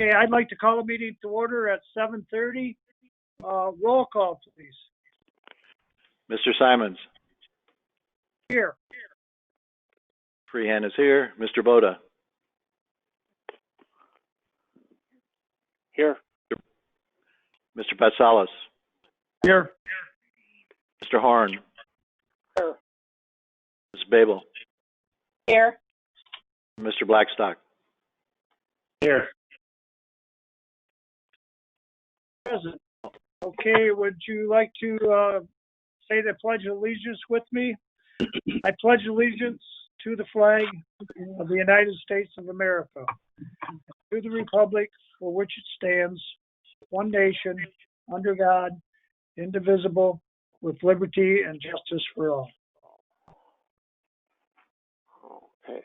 Okay, I'd like to call the meeting to order at 7:30. Roll call, please. Mr. Simons. Here. Freehand is here. Mr. Boda. Here. Mr. Patsalis. Here. Mr. Horn. Here. Ms. Babel. Here. Mr. Blackstock. Here. Present. Okay, would you like to say the Pledge of Allegiance with me? I pledge allegiance to the flag of the United States of America, and to the republic for which it stands, one nation, under God, indivisible, with liberty and justice for all. Okay.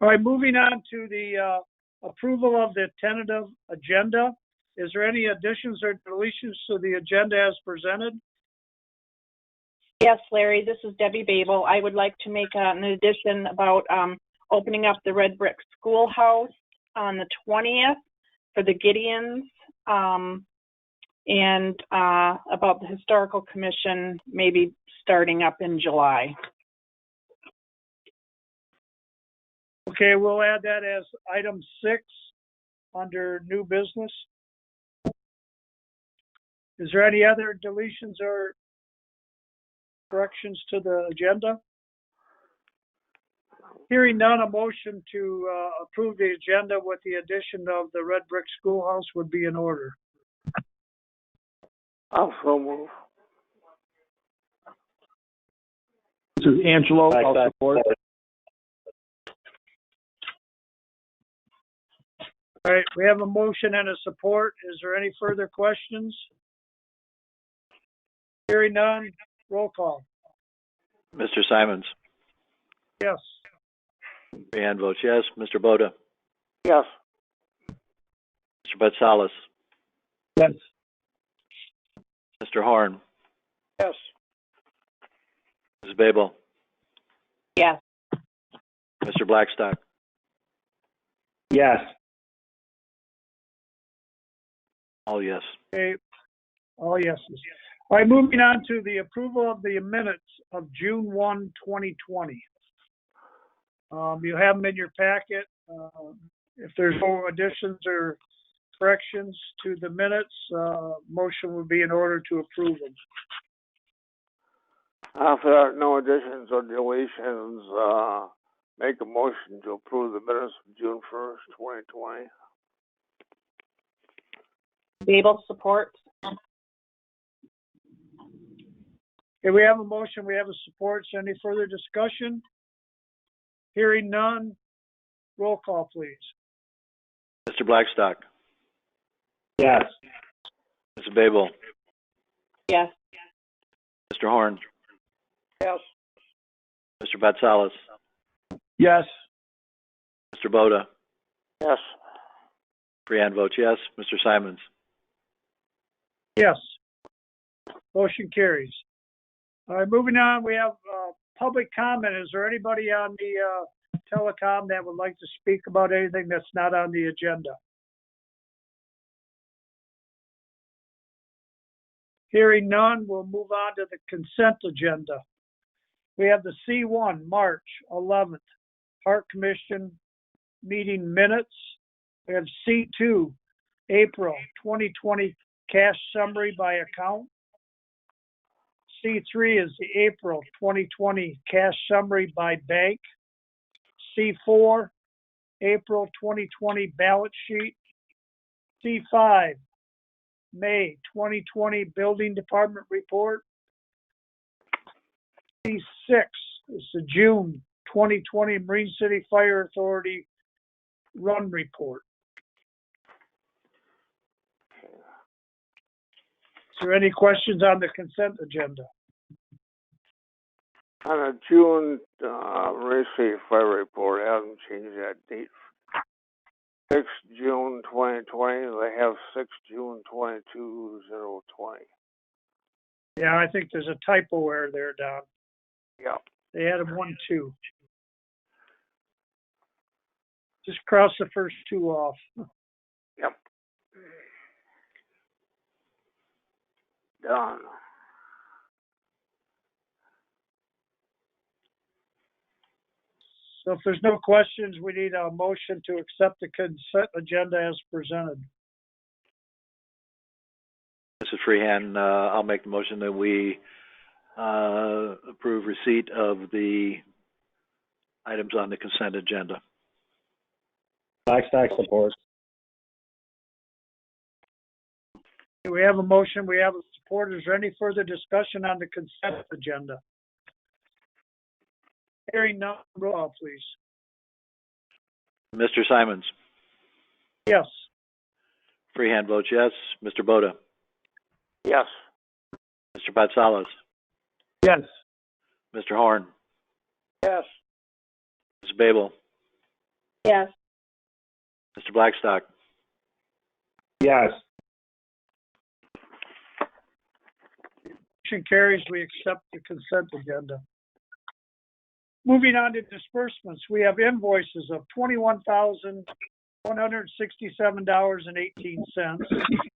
All right, moving on to the approval of the tentative agenda. Is there any additions or deletions to the agenda as presented? Yes, Larry, this is Debbie Babel. I would like to make an addition about opening up the Red Brick Schoolhouse on the 20th for the Gideons, and about the Historical Commission maybe starting up in July. Okay, we'll add that as item 6 under new business. Is there any other deletions or corrections to the agenda? Hearing none, a motion to approve the agenda with the addition of the Red Brick Schoolhouse would be in order. I'll so move. This is Angelo. I'll support. All right, we have a motion and a support. Is there any further questions? Hearing none, roll call. Mr. Simons. Yes. Freehand votes yes. Mr. Boda. Yes. Mr. Patsalis. Yes. Mr. Horn. Yes. Ms. Babel. Yes. Mr. Blackstock. Yes. All yes. Okay, all yeses. All right, moving on to the approval of the minutes of June 1, 2020. You have them in your packet. If there's no additions or corrections to the minutes, motion would be in order to approve them. If there are no additions or deletions, make a motion to approve the minutes of June 1st, 2020. Babel support. Okay, we have a motion, we have a support. Is there any further discussion? Hearing none, roll call, please. Mr. Blackstock. Yes. Ms. Babel. Yes. Mr. Horn. Yes. Mr. Patsalis. Yes. Mr. Boda. Yes. Freehand votes yes. Mr. Simons. Yes. Motion carries. All right, moving on, we have public comment. Is there anybody on the telecom that would like to speak about anything that's not on the agenda? Hearing none, we'll move on to the consent agenda. We have the C1, March 11th, Park Commission meeting minutes. We have C2, April 2020 cash summary by account. C3 is the April 2020 cash summary by bank. C4, April 2020 balance sheet. C5, May 2020 building department report. C6 is the June 2020 Marine City Fire Authority run report. Is there any questions on the consent agenda? On the June Marine City Fire Report, I haven't changed that date. 6 June 2020, they have 6 June 22/020. Yeah, I think there's a typo error there, Don. Yeah. They added 1, 2. Just cross the first two off. Yep. Done. So if there's no questions, we need a motion to accept the consent agenda as presented. This is Freehand. I'll make the motion that we approve receipt of the items on the consent agenda. Blackstock supports. We have a motion, we have a support. Is there any further discussion on the consent agenda? Hearing none, roll call, please. Mr. Simons? Yes. Freehand votes yes. Mr. Boda? Yes. Mr. Patsalos? Yes. Mr. Horn? Yes. Ms. Babel? Yes. Mr. Blackstock? Yes. Motion carries, we accept the consent agenda. Moving on to disbursements, we have invoices of $21,167.18.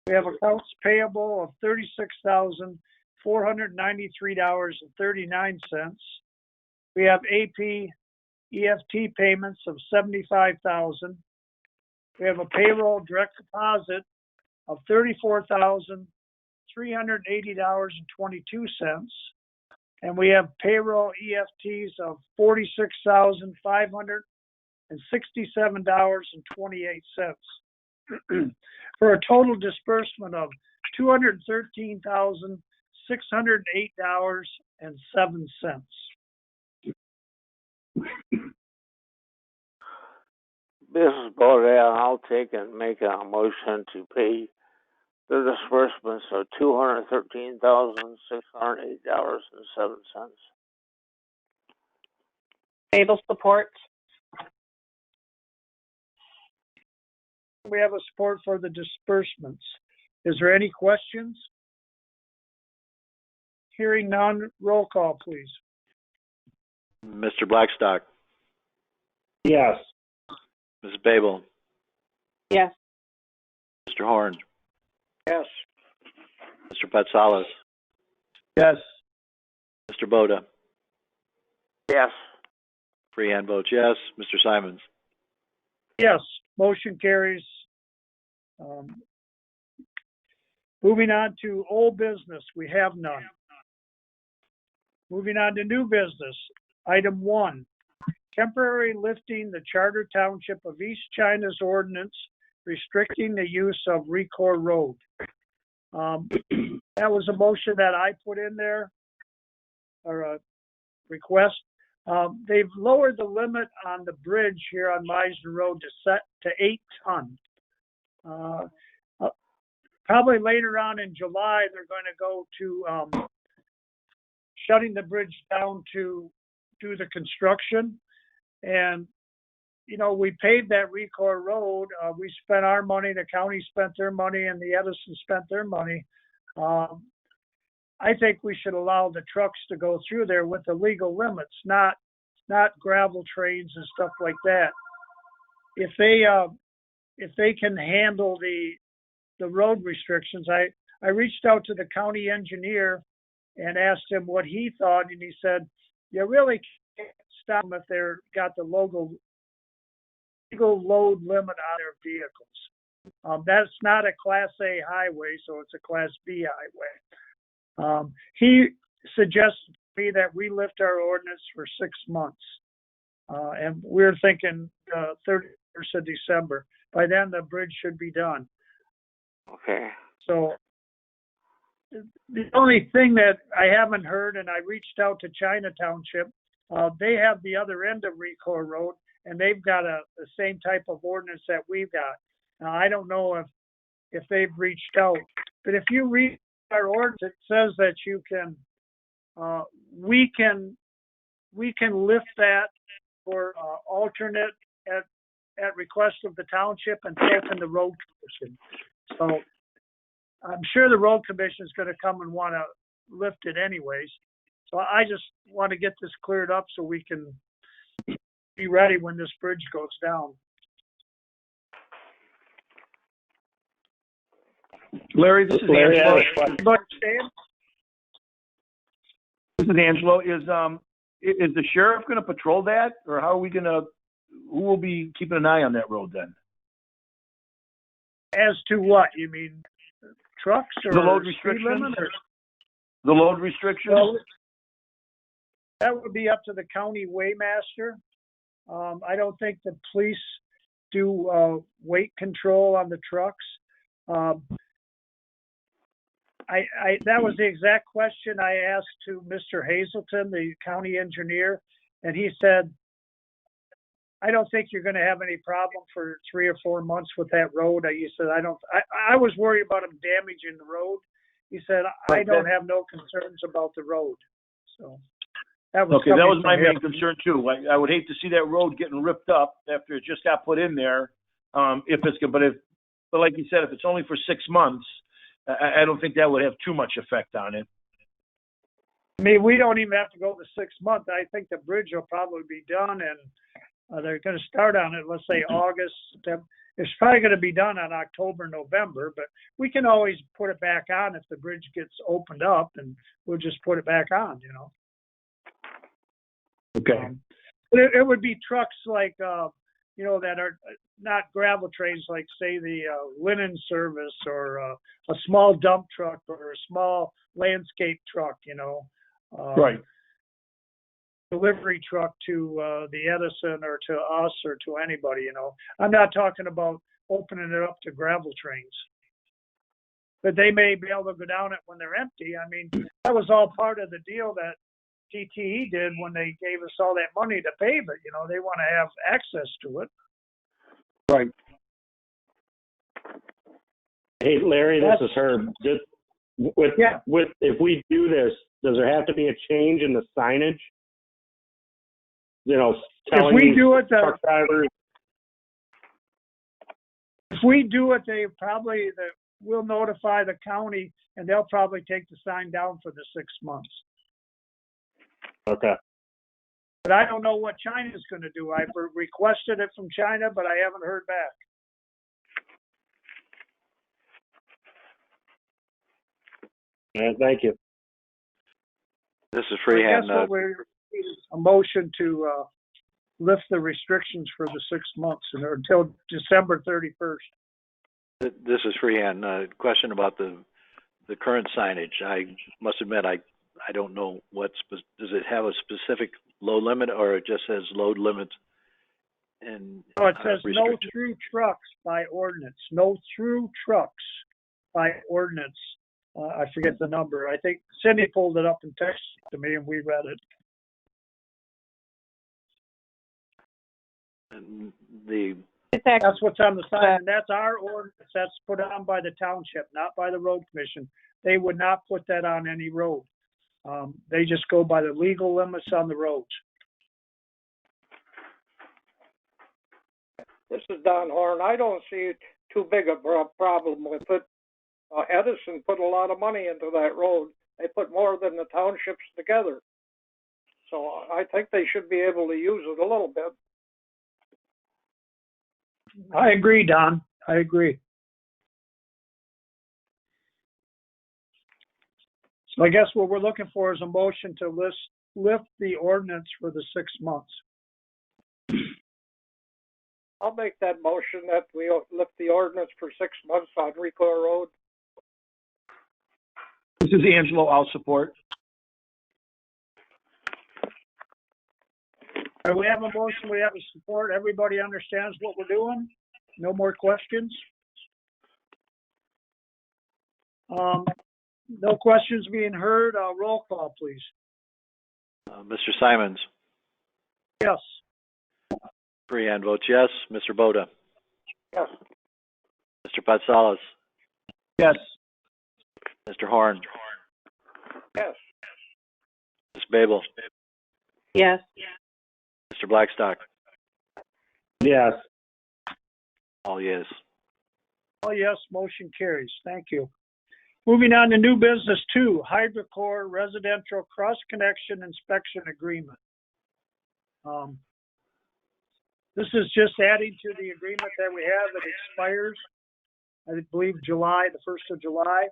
We have accounts payable of $36,493.39. We have AP EFT payments of $75,000. We have a payroll direct deposit of $34,380.22. And we have payroll EFTs of $46,567.28 for a total disbursement of $213,608.07. This is Bodell. I'll take and make a motion to pay the disbursements of $213,608.07. Babel supports. We have a support for the disbursements. Is there any questions? Hearing none, roll call, please. Mr. Blackstock? Yes. Ms. Babel? Yes. Mr. Horn? Yes. Mr. Patsalos? Yes. Mr. Boda? Yes. Freehand votes yes. Mr. Simons? Yes, motion carries. Moving on to old business, we have none. Moving on to new business, item 1, temporary lifting the Charter Township of East China's ordinance restricting the use of Recor Road. That was a motion that I put in there, or a request. They've lowered the limit on the bridge here on Meisner Road to 8 ton. Probably later on in July, they're going to go to shutting the bridge down to do the construction. And, you know, we paved that Recor Road. We spent our money, the county spent their money, and the Edison spent their money. I think we should allow the trucks to go through there with the legal limits, not gravel trains and stuff like that. If they can handle the road restrictions, I reached out to the county engineer and asked him what he thought, and he said, you really can't stop them if they're got the legal load limit on their vehicles. That's not a Class A highway, so it's a Class B highway. He suggested to me that we lift our ordinance for 6 months. And we're thinking 31st of December. By then, the bridge should be done. Okay. So the only thing that I haven't heard, and I reached out to China Township, they have the other end of Recor Road, and they've got the same type of ordinance that we've got. Now, I don't know if they've reached out, but if you read our ordinance, it says that you can, we can lift that for alternate at request of the township and open the road commission. So I'm sure the road commission is going to come and want to lift it anyways. So I just want to get this cleared up so we can be ready when this bridge goes down. Larry, this is Larry, Angelo. Everybody understand? This is Angelo. Is the sheriff going to patrol that, or how are we going to? Who will be keeping an eye on that road then? As to what? You mean trucks or The load speed restrictions? limit or- The load restrictions? Well, that would be up to the county weighmaster. I don't think the police do weight control on the trucks. That was the exact question I asked to Mr. Hazelton, the county engineer, and he said, I don't think you're going to have any problem for 3 or 4 months with that road. He said, I was worried about him damaging the road. He said, I don't have no concerns about the road. So that was Okay, that was my coming main from him. concern too. I would hate to see that road getting ripped up after it just got put in there. If it's good, but like you said, if it's only for 6 months, I don't think that would have too much effect on it. I mean, we don't even have to go to 6 months. I think the bridge will probably be done, and they're going to start on it, let's say August, September. It's probably going to be done on October, November, but we can always put it back on if the bridge gets opened up, and we'll just put it back on, you know. Okay. It would be trucks like, you know, that are not gravel trains, like say the linen service or a small dump truck or a small landscape truck, you know. Right. Delivery truck to the Edison or to us or to anybody, you know. I'm not talking about opening it up to gravel trains. But they may be able to go down it when they're empty. I mean, that was all part of the deal that GTE did when they gave us all that money to pave it. You know, they want to have access to it. Right. Hey, Larry, this is Herb. Just if we do this, does there have to be a change in the signage? You know, telling if we these do it, truck drivers. If we do it, we'll notify the county, and they'll probably take the sign down for the 6 months. Okay. But I don't know what China's going to do. I've requested it from China, but I haven't heard back. Yeah, thank you. This is I Freehand. guess what we're a motion to lift the restrictions for the 6 months until December 31st. This is Freehand. Question about the current signage. I must admit, I don't know does it have a specific load limit, or it just says load limit? And Oh, it says no through trucks by ordinance. No through trucks by ordinance. I forget the number. I think Cindy pulled it up and texted it to me, and we read it. And That's what's on the sign, and that's our ordinance. That's put on by the township, not by the road commission. They would not put that on any road. They just go by the legal limits on the roads. This is Don Horn. I don't see too big a problem with it. Edison put a lot of money into that road. They put more than the townships together. So I think they should be able to use it a little bit. I agree, Don. I agree. So I guess what we're looking for is a motion to lift the ordinance for the 6 months. I'll make that motion that we lift the ordinance for 6 months on Rico Road. This is Angelo. I'll support. We have a motion. We have a support. Everybody understands what we're doing? No more questions? No questions being heard. Roll call, please. Mr. Simons. Yes. Freehand votes yes. Mr. Boda. Yes. Mr. Patsalas. Yes. Mr. Horn. Yes. Ms. Babel. Yes. Mr. Blackstock. Yes. All yes. Oh, yes, motion carries. Thank you. Moving on to new business 2, HydroCore Residential Cross Connection Inspection Agreement. This is just adding to the agreement that we have that expires. I believe July, the 1st of July.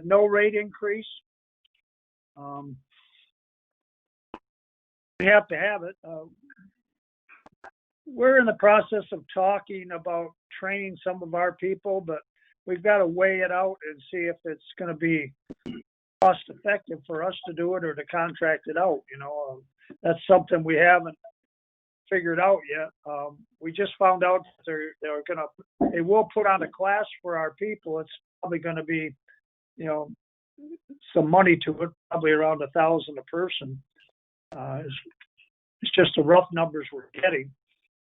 No rate increase. We have to have it. We're in the process of talking about training some of our people, but we've got to weigh it out and see if it's going to be cost effective for us to do it or to contract it out. That's something we haven't figured out yet. We just found out that they will put on a class for our people. It's probably going to be, some money to it, probably around $1,000 a person. It's just the rough numbers we're getting.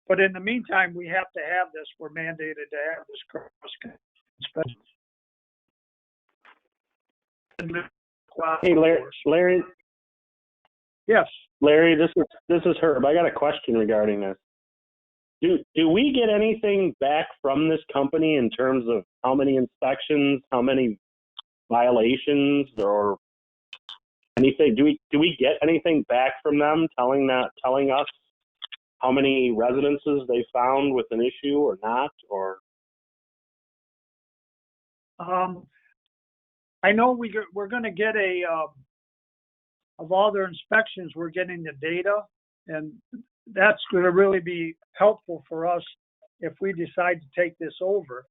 But in the meantime, we have to have this. We're mandated to have this cross inspection. Hey, Larry. Yes. Larry, this is Herb. I got a question regarding this. Do we get anything back from this company in terms of how many inspections, how many violations, or anything? Do we get anything back from them telling us how many residences they found with an issue or not? Or I know we're going to get of all their inspections, we're getting the data, and that's going to really be helpful for us if we decide to take this over.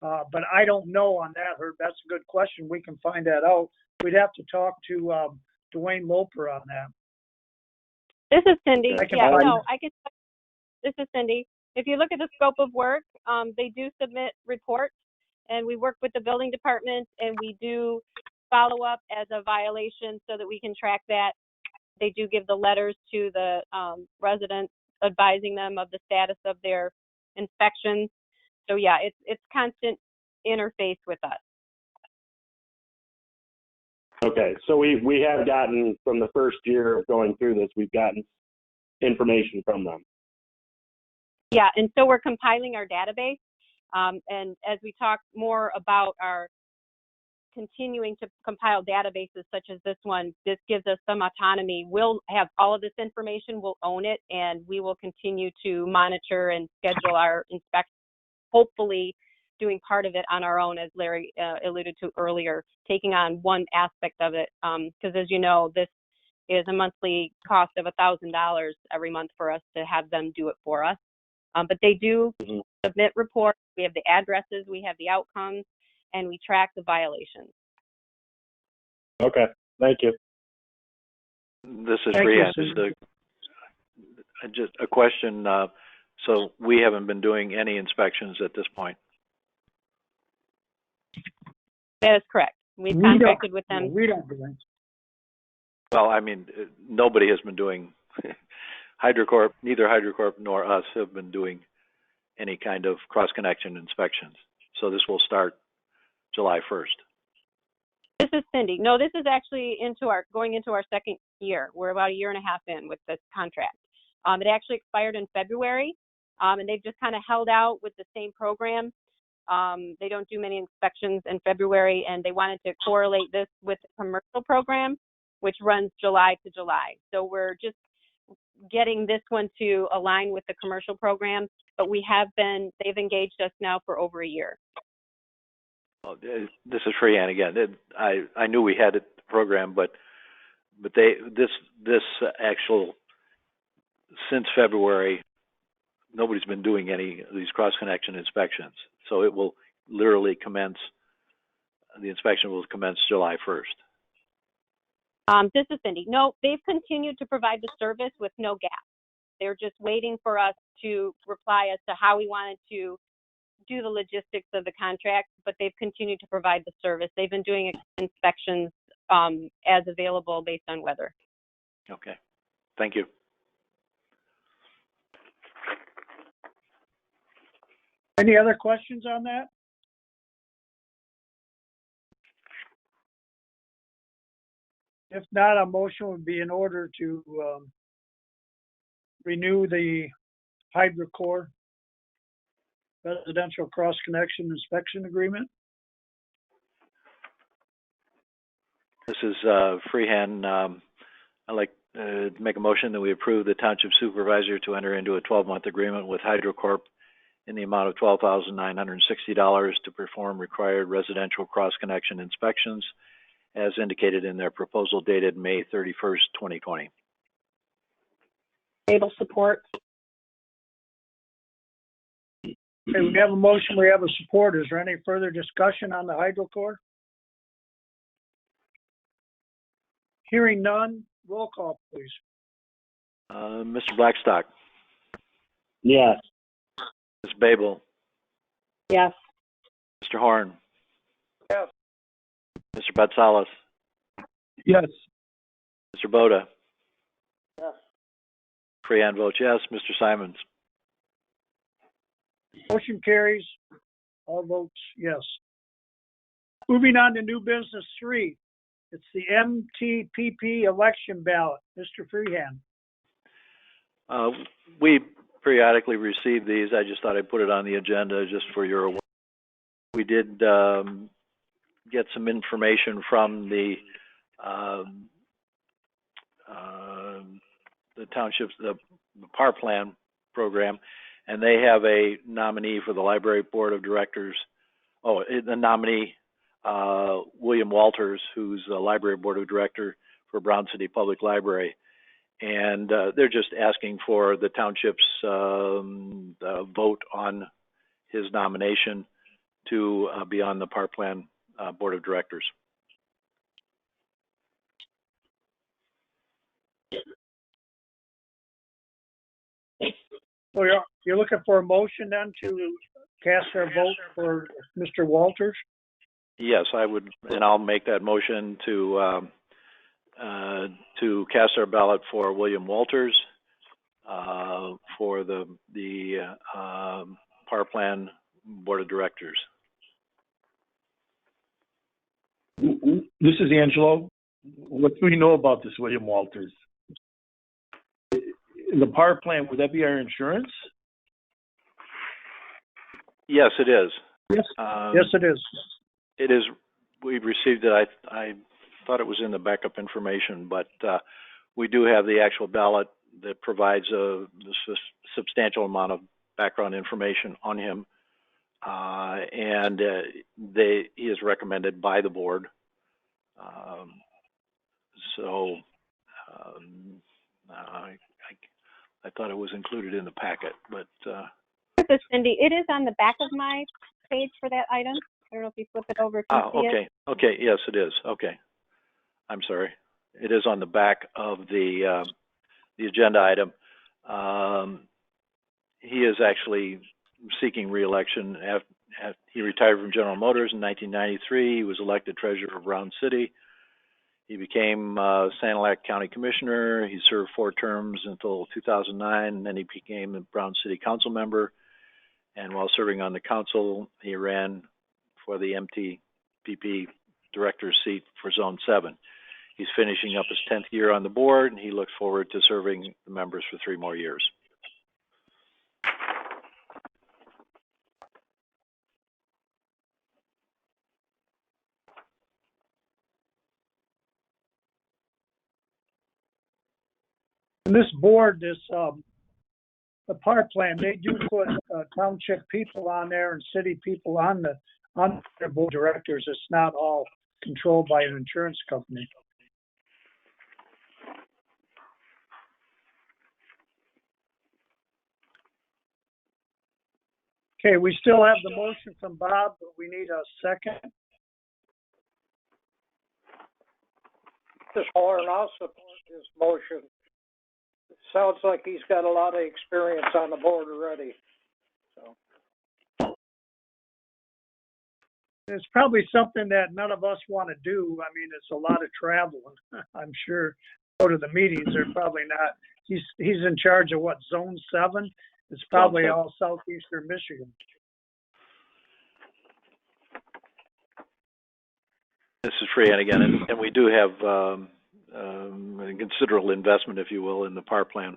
But I don't know on that, Herb. That's a good question. We can find that out. We'd have to talk to Dwayne Loper on that. This is Cindy. This is Cindy. If you look at the scope of work, they do submit reports, and we work with the building department, and we do follow up as a violation so that we can track that. They do give the letters to the residents advising them of the status of their inspections. So yeah, it's constant interface with us. okay, so we have gotten, from the first year of going through this, we've gotten information from them. Yeah, and so we're compiling our database. And as we talk more about our continuing to compile databases such as this one, this gives us some autonomy. We'll have all of this information, we'll own it, and we will continue to monitor and schedule our inspections, hopefully doing part of it on our own, as Larry alluded to earlier, taking on one aspect of it. Because as you know, this is a monthly cost of $1,000 every month for us to have them do it for us. But they do submit reports. We have the addresses, we have the outcomes, and we track the violations. Okay, thank you. This is Thank Rian. you, Just a question. So we haven't been doing any inspections at this point. That is correct. We've contracted with them. We don't do that. Well, I mean, nobody has been doing, neither HydroCorp nor us have been doing any kind of cross-connection inspections. So this will start July 1st. This is Cindy. No, this is actually going into our second year. We're about a year and a half in with this contract. It actually expired in February, and they've just kind of held out with the same program. They don't do many inspections in February, and they wanted to correlate this with the commercial program, which runs July to July. So we're just getting this one to align with the commercial program, but they've engaged us now for over a year. Well, this is Freehan again. I knew we had the program, but this actual, since February, nobody's been doing any of these cross-connection inspections. So it will literally the inspection will commence July 1st. This is Cindy. No, they've continued to provide the service with no gap. They're just waiting for us to reply as to how we wanted to do the logistics of the contract, but they've continued to provide the service. They've been doing inspections as available based on weather. Okay. Thank you. Any other questions on that? If not, a motion would be in order to renew the HydroCorp residential cross-connection inspection agreement. This is Freehan. I'd like to make a motion that we approve the township supervisor to enter into a 12-month agreement with HydroCorp in the amount of $12,960 to perform required residential cross-connection inspections as indicated in their proposal dated May 31st, 2020. Babel support. Okay, we have a motion, we have a support. Is there any further discussion on the hydrocore? Hearing none, roll call, please. Mr. Blackstock, Yes. Ms. Babel, Yes. Mr. Horn, Yes. Mr. Patsalos, Yes. Mr. Boda. Yes. Freehand votes yes. Mr. Simons. Motion carries. All votes yes. Moving on to new business 3. It's the MTPP election ballot. Mr. Freehand. We periodically receive these. I just thought I'd put it on the agenda just for your awareness. We did get some information from the townships, the PAR plan program, and they have a nominee for the library board of directors. Oh, the nominee, William Walters, who's the library board of director for Brown City Public Library. And they're just asking for the township's vote on his nomination to be on the PAR plan board of directors. So you're looking for a motion then to cast our vote for Mr. Walters? Yes, I would, and I'll make that motion to cast our ballot for William Walters for the PAR plan board of directors. This is Angelo. What do we know about this William Walters? The PAR plan, would that be our insurance? Yes, it is. Yes. Yes, it is. It is. We received it. I thought it was in the backup information, but we do have the actual ballot that provides a substantial amount of background information on him, and he is recommended by the board. I thought it was included in the packet, but. This is Cindy. It is on the back of my page for that item. I don't know if you flip it over if you see okay. it. Okay. Yes, it is. Okay. I'm sorry. It is on the back of the agenda item. He is actually seeking re-election. He retired from General Motors in 1993. He was elected treasurer of Brown City. He became Sanilac County Commissioner. He served 4 terms until 2009, and then he became a Brown City Council member. And while serving on the council, he ran for the MTPP director's seat for Zone 7. He's finishing up his 10th year on the board, and he looks forward to serving the members for 3 more years. And this board, the PAR plan, they do put township people on there and city people on their board of directors. It's not all controlled by an insurance company. Okay, we still have the motion from Bob, but we need a second. This Horn, I'll support his motion. It sounds like he's got a lot of experience on the board already. So. It's probably something that none of us want to do. I mean, it's a lot of travel. I'm sure go to the meetings. They're probably not. He's in charge of what, Zone 7? It's probably all southeastern Michigan. This is Freehand again, and we do have a considerable investment, if you will, in the PAR plan.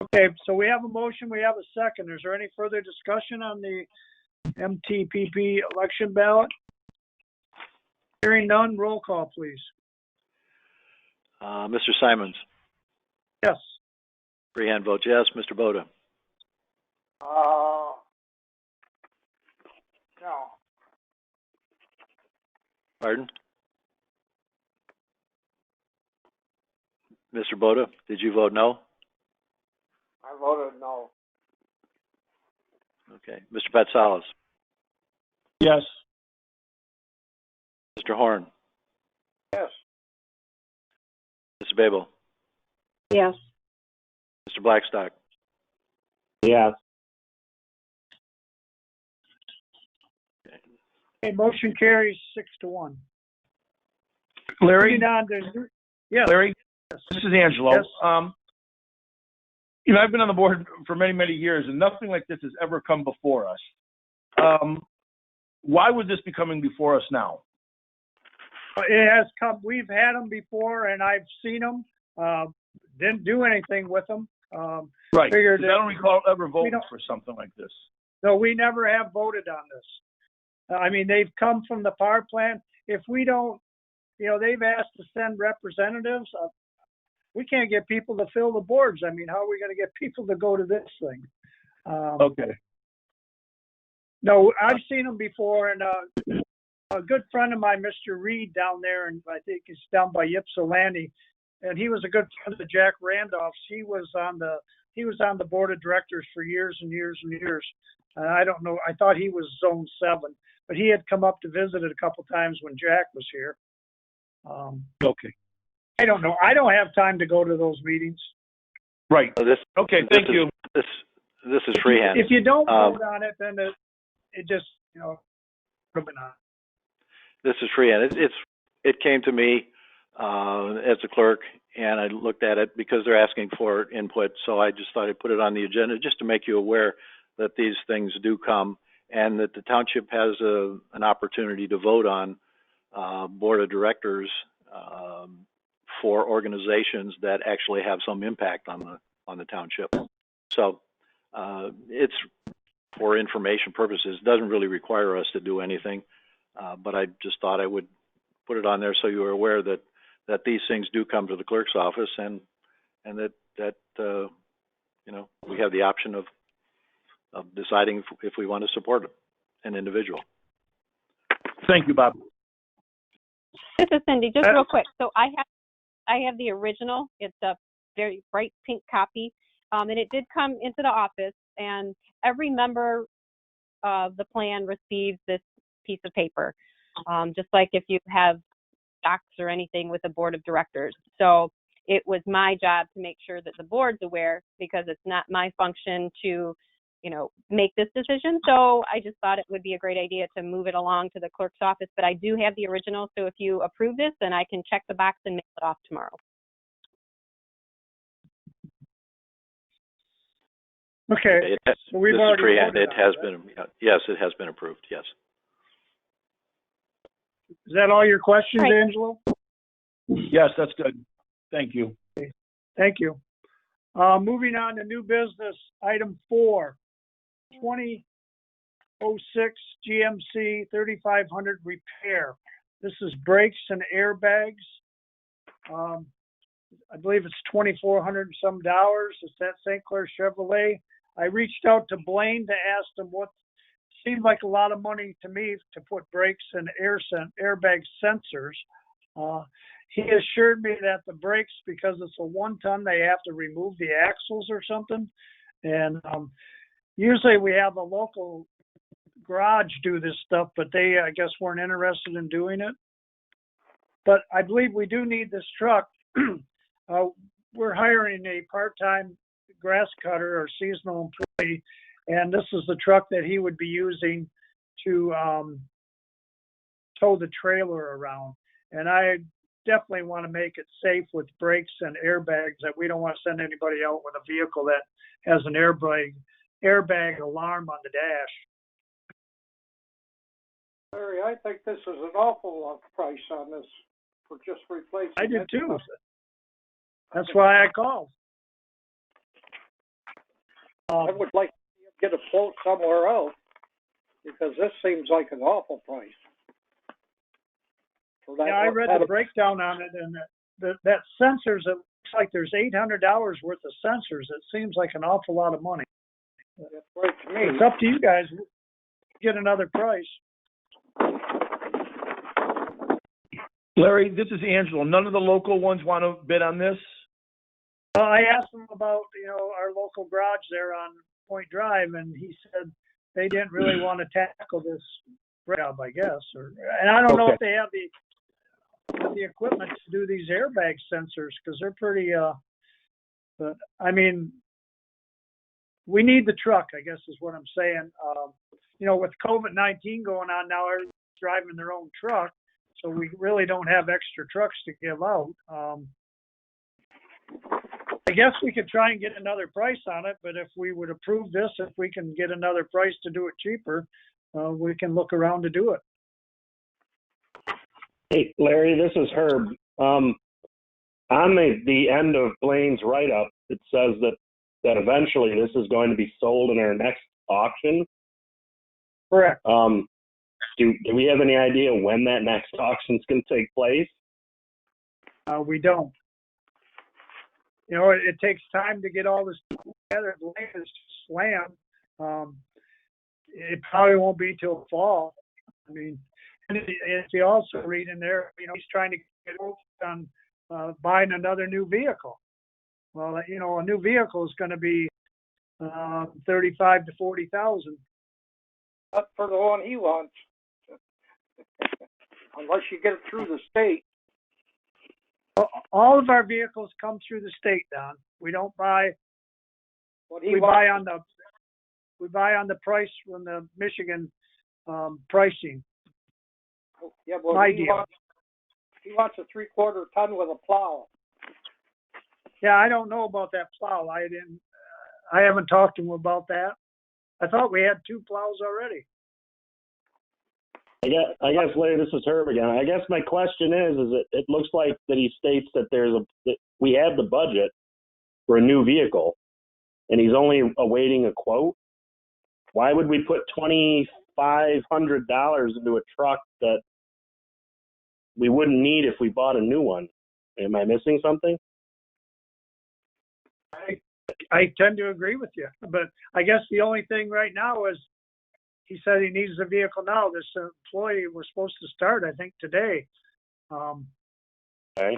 Okay, so we have a motion, we have a second. Is there any further discussion on the MTPP election ballot? Hearing none, roll call, please. Mr. Simons, Yes. Freehand votes yes. Mr. Boda? No. Pardon? Mr. Boda, did you vote no? I voted no. Okay. Mr. Patsalos? Yes. Mr. Horn? Yes. Mr. Babel? Yes. Mr. Blackstock? Yes. Okay, motion carries 6-1. Larry? Moving on to, yes. Larry? This is Angelo. Yes. I've been on the board for many, many years, and nothing like this has ever come before us. Why would this be coming before us now? It has come, we've had them before and I've seen them, didn't do anything with them. Right. Figured 'Cause I don't recall ever voting don't- for something like this. No, we never have voted on this. I mean, they've come from the power plant. If we don't, they've asked to send representatives. We can't get people to fill the boards. I mean, how are we going to get people to go to this thing? Okay. No, I've seen them before, and a good friend of mine, Mr. Reed, down there, and I think he's down by Ypsilanti, and he was a good friend of Jack Randolph's. He was on the board of directors for years and years and years. I don't know. I thought he was Zone 7, but he had come up to visit it a couple times when Jack was here. Okay. I don't know. I don't have time to go to those meetings. Right. Okay, thank you. This is freehand. If you don't vote on it, then it just, moving on. This is freehand. It came to me as a clerk, and I looked at it because they're asking for input. So I just thought I'd put it on the agenda just to make you aware that these things do come, and that the township has an opportunity to vote on board of directors for organizations that actually have some impact on the township. So it's for information purposes. It doesn't really require us to do anything, but I just thought I would put it on there so you were aware that these things do come to the clerk's office, and that we have the option of deciding if we want to support an individual. Thank you, Bob. This is Cindy. Just real quick. So I have the original. It's a very bright pink copy, and it did come into the office. And every member of the plan receives this piece of paper, just like if you have stocks or anything with the board of directors. So it was my job to make sure that the board's aware, because it's not my function to make this decision. So I just thought it would be a great idea to move it along to the clerk's office. But I do have the original, so if you approve this, then I can check the box and mail it off tomorrow. Okay. So we've already voted It has been, yes, it has been approved, yes. Is that all your questions, Right. Angelo? Yes, that's good. Thank you. Thank you. Moving on to new business, item 4, 2006 GMC 3500 repair. This is brakes and airbags. I believe it's $2,400 and some dollars. It's at St. Clair Chevrolet. I reached out to Blaine to ask him what seemed like a lot of money to me to put brakes and airbag sensors. He assured me that the brakes, because it's a 1-ton, they have to remove the axles or something. And usually we have a local garage do this stuff, but they, I guess, weren't interested in doing it. But I believe we do need this truck. We're hiring a part-time grass cutter or seasonal employee, and this is the truck that he would be using to tow the trailer around. And I definitely want to make it safe with brakes and airbags, that we don't want to send anybody out with a vehicle that has an airbag alarm on the dash. Larry, I think this is an awful price on this for just replacing. I did too. That's why I called. I would like to get a quote somewhere else, because this seems like an awful price. Yeah, I read the breakdown on it, and that sensors, it looks like there's $800 worth of sensors. It seems like an awful lot of money. That's right to me. It's up to you guys. Get another price. Larry, this is Angelo. None of the local ones want to bid on this? I asked him about, our local garage there on Point Drive, and he said they didn't really want to tackle this job, I guess. And I don't know if they have the equipment to do these airbag sensors, because they're pretty, but I mean, we need the truck, I guess is what I'm saying. With COVID-19 going on now, everyone's driving their own truck, so we really don't have extra trucks to give out. I guess we could try and get another price on it, but if we would approve this, if we can get another price to do it cheaper, we can look around to do it. Hey, Larry, this is Herb. On the end of Blaine's write-up, it says that eventually this is going to be sold in our next auction. Correct. Do we have any idea when that next auction is going to take place? We don't. It takes time to get all this together. The land is slammed. It probably won't be till fall. I mean, and if you also read in there, he's trying to get on buying another new vehicle. Well, a new vehicle is going to be $35,000 to $40,000. Not for the one he wants, unless you get it through the state. All of our vehicles come through the state, Don. We don't buy. We buy on the price from the Michigan pricing. Yeah, well, he wants a 3/4 ton with a plow. Yeah, I don't know about that plow. I haven't talked to him about that. I thought we had 2 plows already. I guess, Larry, this is Herb again. I guess my question is it looks like that he states that that we have the budget for a new vehicle, and he's only awaiting a quote. Why would we put $2,500 into a truck that we wouldn't need if we bought a new one? Am I missing something? I tend to agree with you, but I guess the only thing right now is he said he needs the vehicle now. This employee was supposed to start, I think, today. Okay. I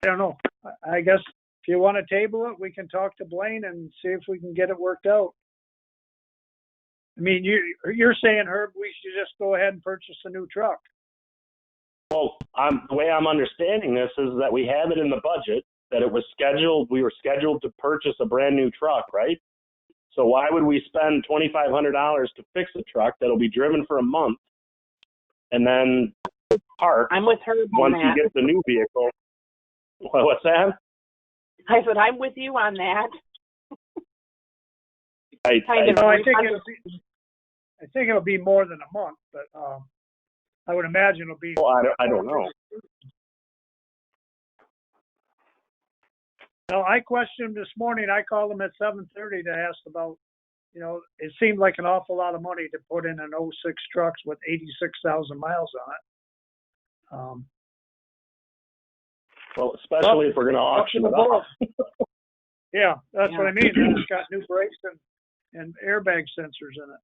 don't know. I guess if you want to table it, we can talk to Blaine and see if we can get it worked out. I mean, you're saying, Herb, we should just go ahead and purchase a new truck. Well, the way I'm understanding this is that we have it in the budget, that we were scheduled to purchase a brand new truck, right? So why would we spend $2,500 to fix a truck that'll be driven for a month and then park? I'm with Herb on once that. you get the new vehicle. What's that? I said, I'm with you on that. I think it'll be more than a month, but I would imagine it'll be. Well, I don't know. No, I questioned him this morning. I called him at 7:30 to ask about, it seemed like an awful lot of money to put in an 06 trucks with 86,000 miles on it. Well, especially if we're going to auction it off. Yeah, that's what I mean. It's got new brakes and airbag sensors in it.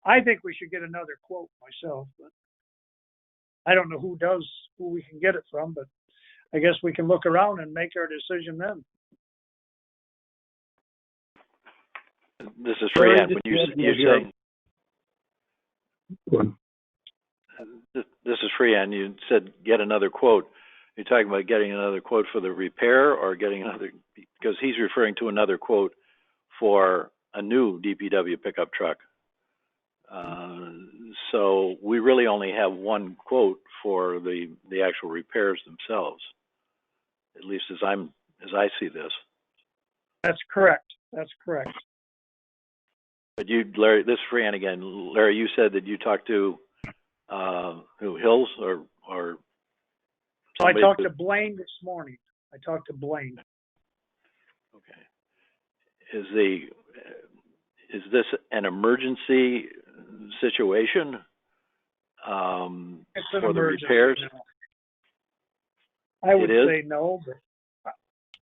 I think we should get another quote myself, but I don't know who we can get it from, but I guess we can look around and make our decision then. This is Freehan. When you say, this is Freehan. You said get another quote. You're talking about getting another quote for the repair, or getting another, because he's referring to another quote for a new DPW pickup truck. So we really only have one quote for the actual repairs themselves, at least as I see this. That's correct. But Larry, this is Freehan again. Larry, you said that you talked to Hills or I talked to Blaine this morning. Okay. Is this an emergency situation It's an for the emergency repairs? now. I would It is? say no, but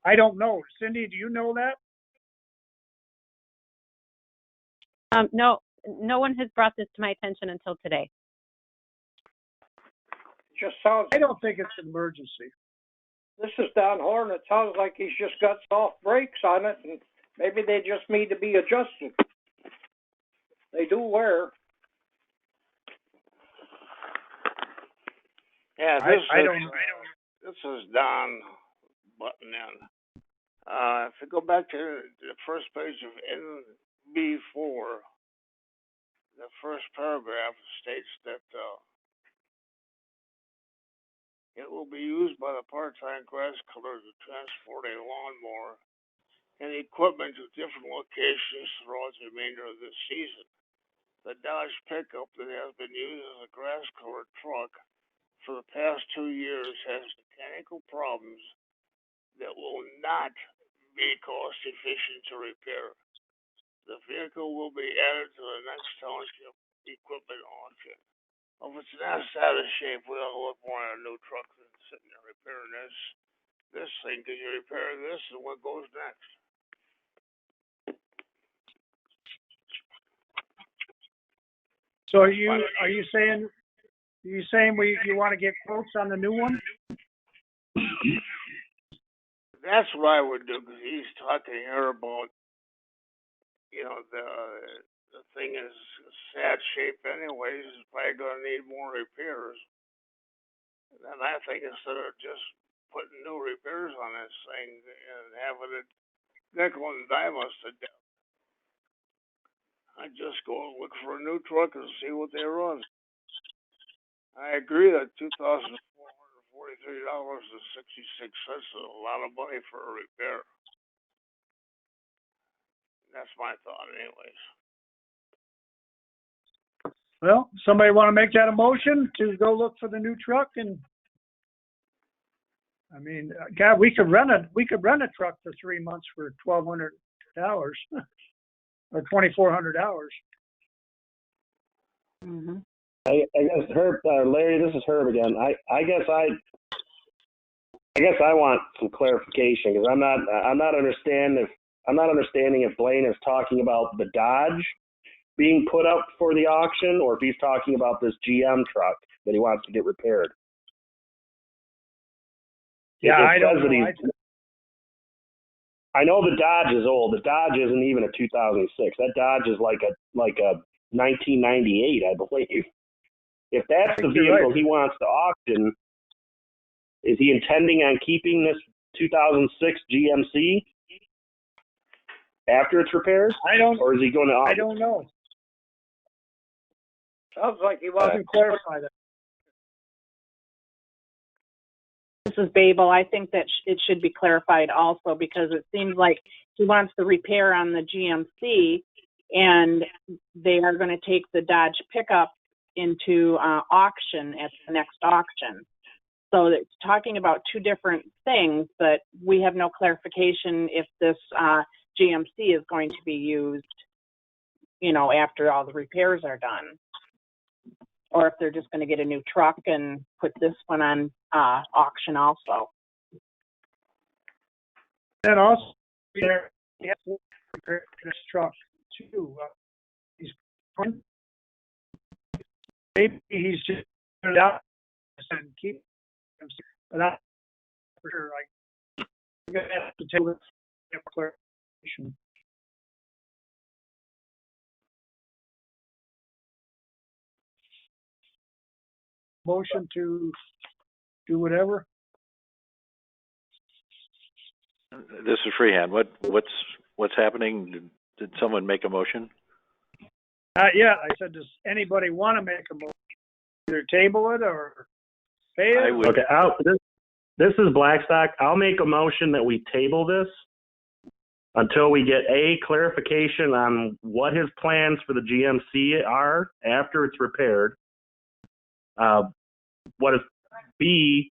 I don't know. Cindy, do you know that? No, no one has brought this to my attention until today. Just sounds, I don't think it's an emergency. this is Don Horn. It sounds like he's just got soft brakes on it, and maybe they just need to be adjusted. They do wear. Yeah, I don't know. this is Don button in. If you go back to the first page of NB4, the first paragraph states that it will be used by the part-time grass cutter to transport a lawnmower and equipment to different locations throughout the remainder of the season. The Dodge pickup that has been used as a grass cutter truck for the past 2 years has mechanical problems that will not be cost efficient to repair. The vehicle will be added to the next township equipment auction. If it's not out of shape, we ought to look more at a new truck than sitting there repairing this thing, because you repair this and what goes next. So are you saying you want to get quotes on the new one? That's what I would do, because he's talking here about, the thing is sad shape anyways. It's probably going to need more repairs. And I think instead of just putting new repairs on this thing and having it nickel and dime us to death, I'd just go and look for a new truck and see what they run. I agree that $2,443.66 is a lot of money for a repair. That's my thought anyways. Well, somebody want to make that a motion to go look for the new truck? And I mean, God, we could rent a truck for 3 months for $1,200 or $2,400. Mm-hmm. I guess Herb, Larry, this is Herb again. I guess I want some clarification, because I'm not understanding if Blaine is talking about the Dodge being put up for the auction, or if he's talking about this GM truck that he wants to get repaired. Yeah, I don't know. I know the Dodge is old. The Dodge isn't even a 2006. That Dodge is like a 1998, I believe. If that's the vehicle he wants to auction, is he intending on keeping this 2006 GMC after it's repaired? Or is he going to auction? I don't know. Sounds like he wants Doesn't clarify that. This is Babel. I think that it should be clarified also, because it seems like he wants the repair on the GMC, and they are going to take the Dodge pickup into auction at the next auction. So it's talking about two different things, but we have no clarification if this GMC is going to be used, after all the repairs are done, or if they're just going to get a new truck and put this one on auction also. And also, he has to repair this truck too. Maybe he's just put it out and keep him, but not for sure. I'm gonna have to take this clarification. Motion to do whatever. This is Freehand. What's happening? Did someone make a motion? Yeah, I said, does anybody want to make a motion? Either table it or pay it? I would. Okay, this is Blackstock. I'll make a motion that we table this until we get clarification on what his plans for the GMC are after it's repaired. What is B?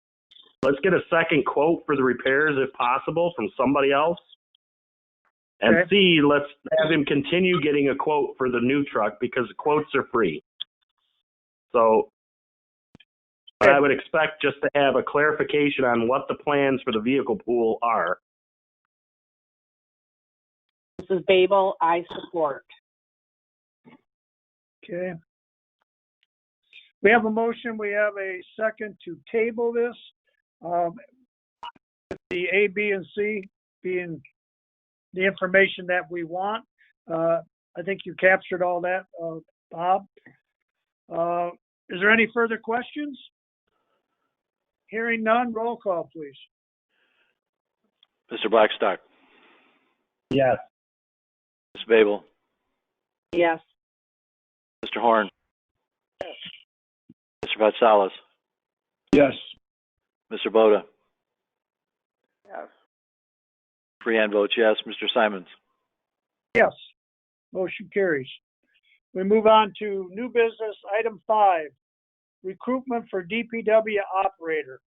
Let's get a second quote for the repairs if possible from somebody else. And Okay. C, let's have him continue getting a quote for the new truck, because the quotes are free. So But I would expect just to have a clarification on what the plans for the vehicle pool are. Mrs. Babel, I support. Okay. We have a motion, we have a second to table this. The A, B, and C being the information that we want. I think you captured all that, Bob. Is there any further questions? Hearing none, roll call, please. Mr. Blackstock, Yes. Ms. Babel, Yes. Mr. Horn, Mr. Vatsalis, Yes. Mr. Boda, Yes. Freehan votes yes. Mr. Simons. Yes. Motion carries. We move on to new business, item 5, recruitment for DPW operator.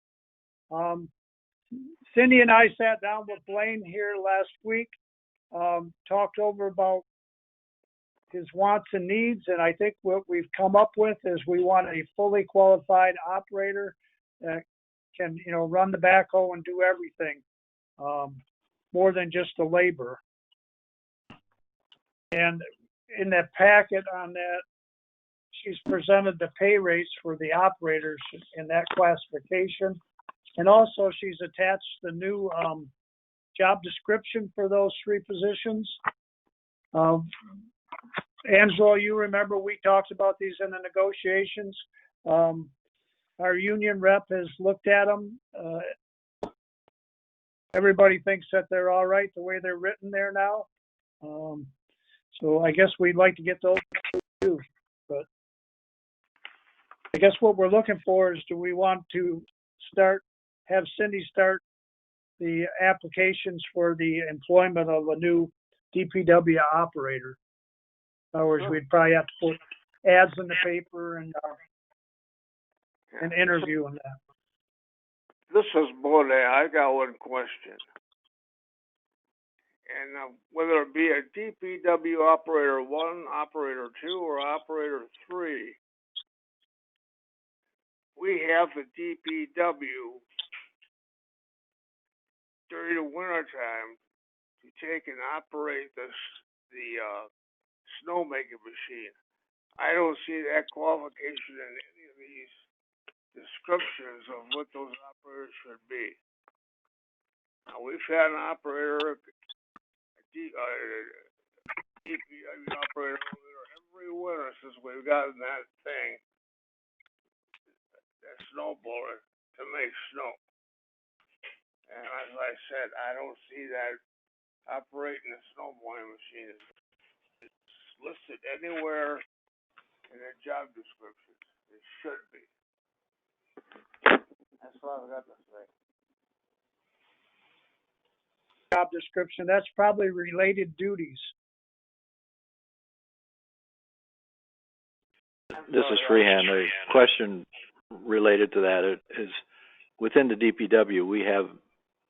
Cindy and I sat down with Blaine here last week, talked over about his wants and needs, and I think what we've come up with is we want a fully qualified operator that can, run the backhoe and do everything, more than just a laborer. And in that packet on that, she's presented the pay rates for the operators in that classification. And also she's attached the new job description for those 3 positions. Angelo, you remember we talked about these in the negotiations. Our union rep has looked at them. Everybody thinks that they're all right the way they're written there now. So I guess we'd like to get those too. But I guess what we're looking for is, do we want to have Cindy start the applications for the employment of a new DPW operator? In other words, we'd probably have to put ads in the paper and an interview on that. This is Bode. I got one question. And whether it be a DPW operator 1, operator 2, or operator 3, we have the DPW during the wintertime to take and operate the snowmaking machine. I don't see that qualification in any of these descriptions of what those operators should be. Now, we've had an operator, DPW operator every winter since we've gotten that thing, that snow blower, to make snow. And as I said, I don't see that operating a snow blowing machine is listed anywhere in the job description. It should be. That's what I've got to say. Job description, that's probably related duties. This is Freehan. A question related to that is, within the DPW,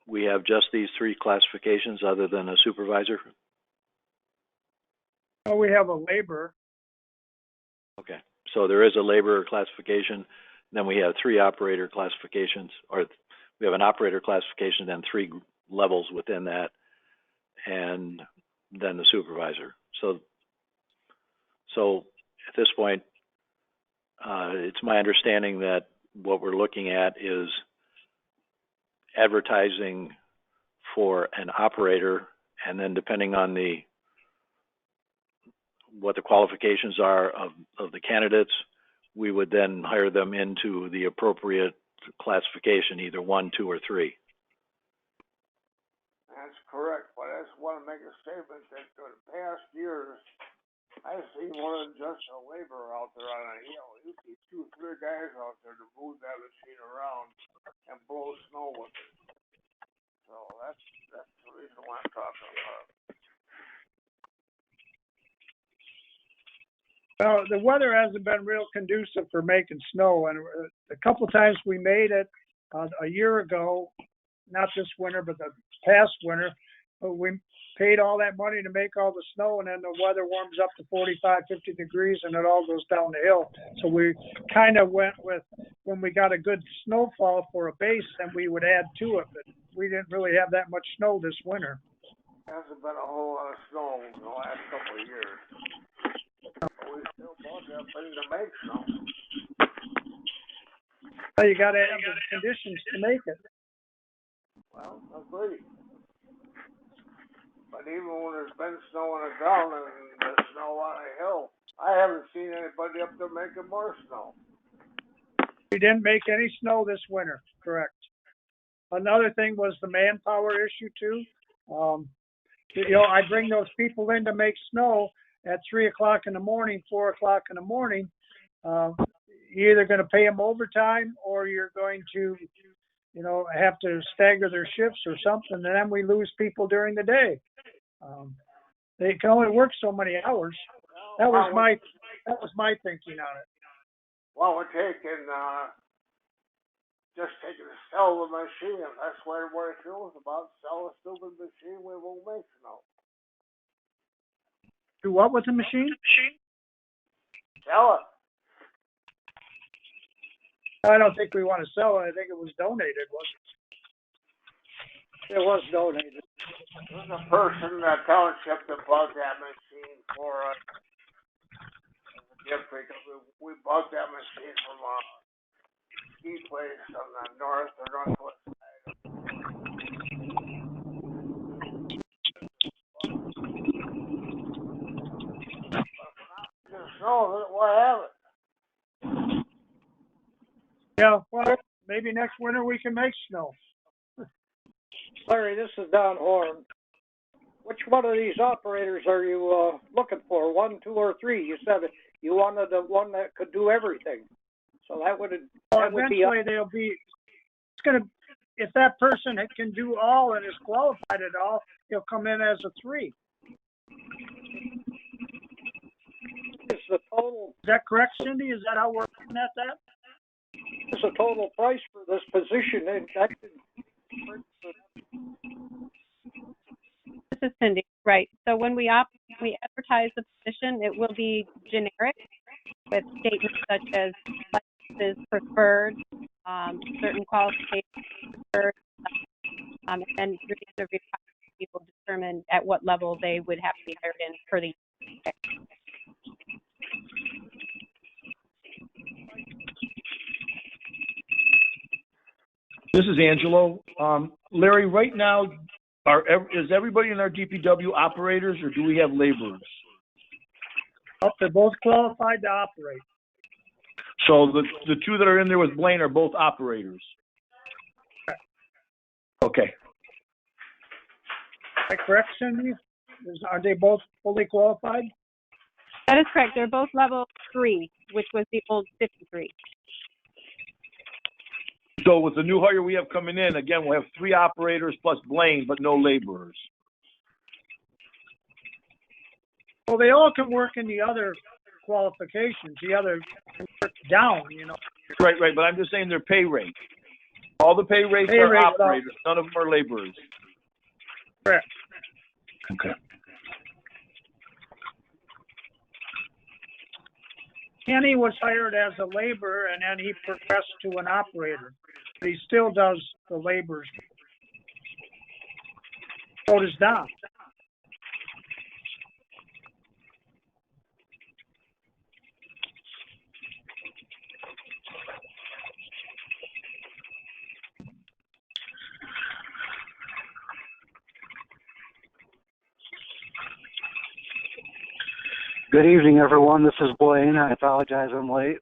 we have just these 3 classifications other than a supervisor? Oh, we have a laborer. Okay. So there is a laborer classification, then we have 3 operator classifications, or we have an operator classification, then 3 levels within that, and then the supervisor. So at this point, it's my understanding that what we're looking at is advertising for an operator, and then depending on what the qualifications are of the candidates, we would then hire them into the appropriate classification, either 1, 2, or 3. That's correct, but I just want to make a statement that for the past years, I've seen more than just a laborer out there on a hill. You see 2, 3 guys out there to move that machine around and blow snow with it. So that's the reason why I'm talking about it. Well, the weather hasn't been real conducive for making snow, and a couple of times we made it a year ago, not this winter, but the past winter, we paid all that money to make all the snow, and then the weather warms up to 45, 50 degrees, and it all goes down the hill. So we kind of went with, when we got a good snowfall for a base, then we would add to it. But we didn't really have that much snow this winter. Hasn't been a whole lot of snow in the last couple of years. But we still bought that thing to make snow. So you got to have the conditions to make it. Well, agreed. But even when there's been snow on the ground and there's snow on a hill, I haven't seen anybody up there making more snow. We didn't make any snow this winter, correct. Another thing was the manpower issue too. I bring those people in to make snow at 3 o'clock in the morning, 4 o'clock in the morning. You're either going to pay them overtime or you're going to, have to stagger their shifts or something, and then we lose people during the day. They can only work so many hours. That was my thinking on it. Well, we're just taking to sell the machine. If that's what everybody feels about, sell a stupid machine, we won't make snow. Do what with the machine? Sell it. I don't think we want to sell it. I think it was donated, wasn't it? It was donated. There's a person in the township that bought that machine for us as a gift because we bought that machine from a ski place on the north or northwest side. So why have it? Yeah, well, maybe next winter we can make snow. Larry, this is Don Horn. Which one of these operators are you looking for? 1, 2, or 3? You said you wanted the one that could do everything. So that would be up. Eventually if that person can do all and is qualified at all, he'll come in as a 3. Is the total? Is that correct, Cindy? Is that how we're looking at that? Is the total price for this position? This is Cindy. Right. So when we advertise the position, it will be generic with statements such as licenses preferred, certain qualifications preferred, and then the requirements will determine at what level they would have to be hired in for the year. This is Angelo. Larry, right now, is everybody in our DPW operators, or do we have laborers? Oh, they're both qualified to operate. So the two that are in there with Blaine are both operators. Okay. Is that correct, Cindy? Are they both fully qualified? That is correct. They're both level 3, which was the old 53. So with the new hire we have coming in, again, we'll have 3 operators plus Blaine, but no laborers. Well, they all can work in the other qualifications. The other can work down, Right. But I'm just saying their pay rate. All the pay rates are operators. None of them are laborers. Correct. Okay. Kenny was hired as a laborer, and then he progressed to an operator. He still does the labors. So does Don. Good evening, everyone. This is Blaine. I apologize I'm late.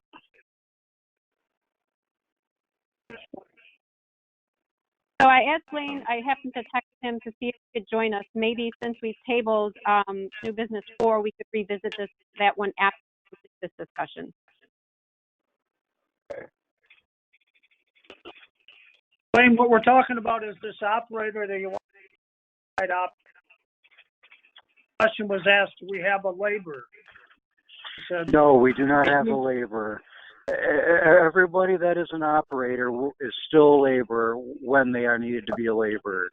So I asked Blaine, I happened to text him to see if he could join us. Maybe since we've tabled new business 4, we could revisit that one after this discussion. Blaine, what we're talking about is this operator that you want to up. Question was asked, do we have a laborer? Said, No, we do not have a laborer. Everybody that is an operator is still a laborer when they are needed to be a laborer.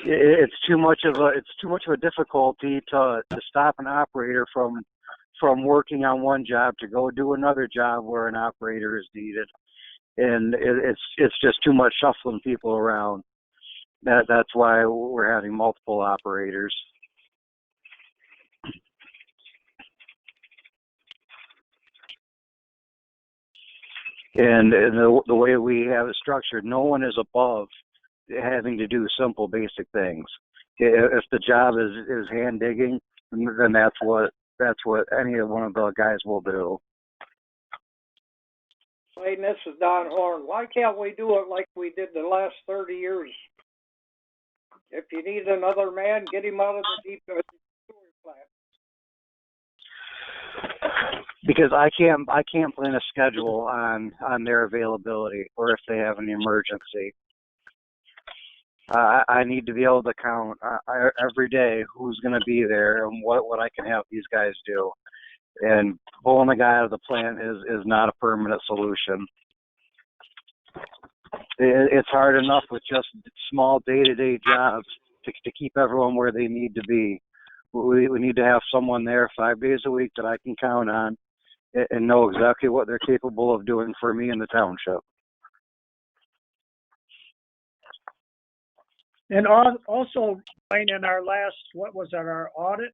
it's too much of a difficulty to stop an operator from working on one job to go do another job where an operator is needed, and it's just too much shuffling people around. That's why we're having multiple operators. And the way we have it structured, no one is above having to do simple, basic things. If the job is hand digging, then that's what any one of the guys will do. Clayton, this is Don Horn. Why can't we do it like we did the last 30 years? If you need another man, get him out of the deep sewer plant. Because I can't plan a schedule on their availability or if they have an emergency. I need to be able to count every day who's going to be there and what I can have these guys do. And pulling a guy out of the plant is not a permanent solution. It's hard enough with just small day-to-day jobs to keep everyone where they need to be. We need to have someone there 5 days a week that I can count on and know exactly what they're capable of doing for me in the township. And also, Wayne, in our last, our audit,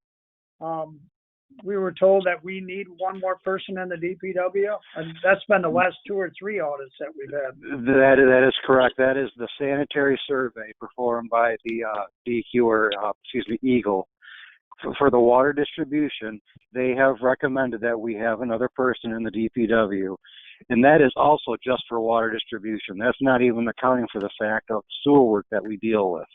we were told that we need one more person in the DPW, and that's been the last 2 or 3 audits that we've had. That is correct. That is the sanitary survey performed by the DEQ, or Eagle. For the water distribution, they have recommended that we have another person in the DPW, and that is also just for water distribution. That's not even accounting for the fact of sewer work that we deal with.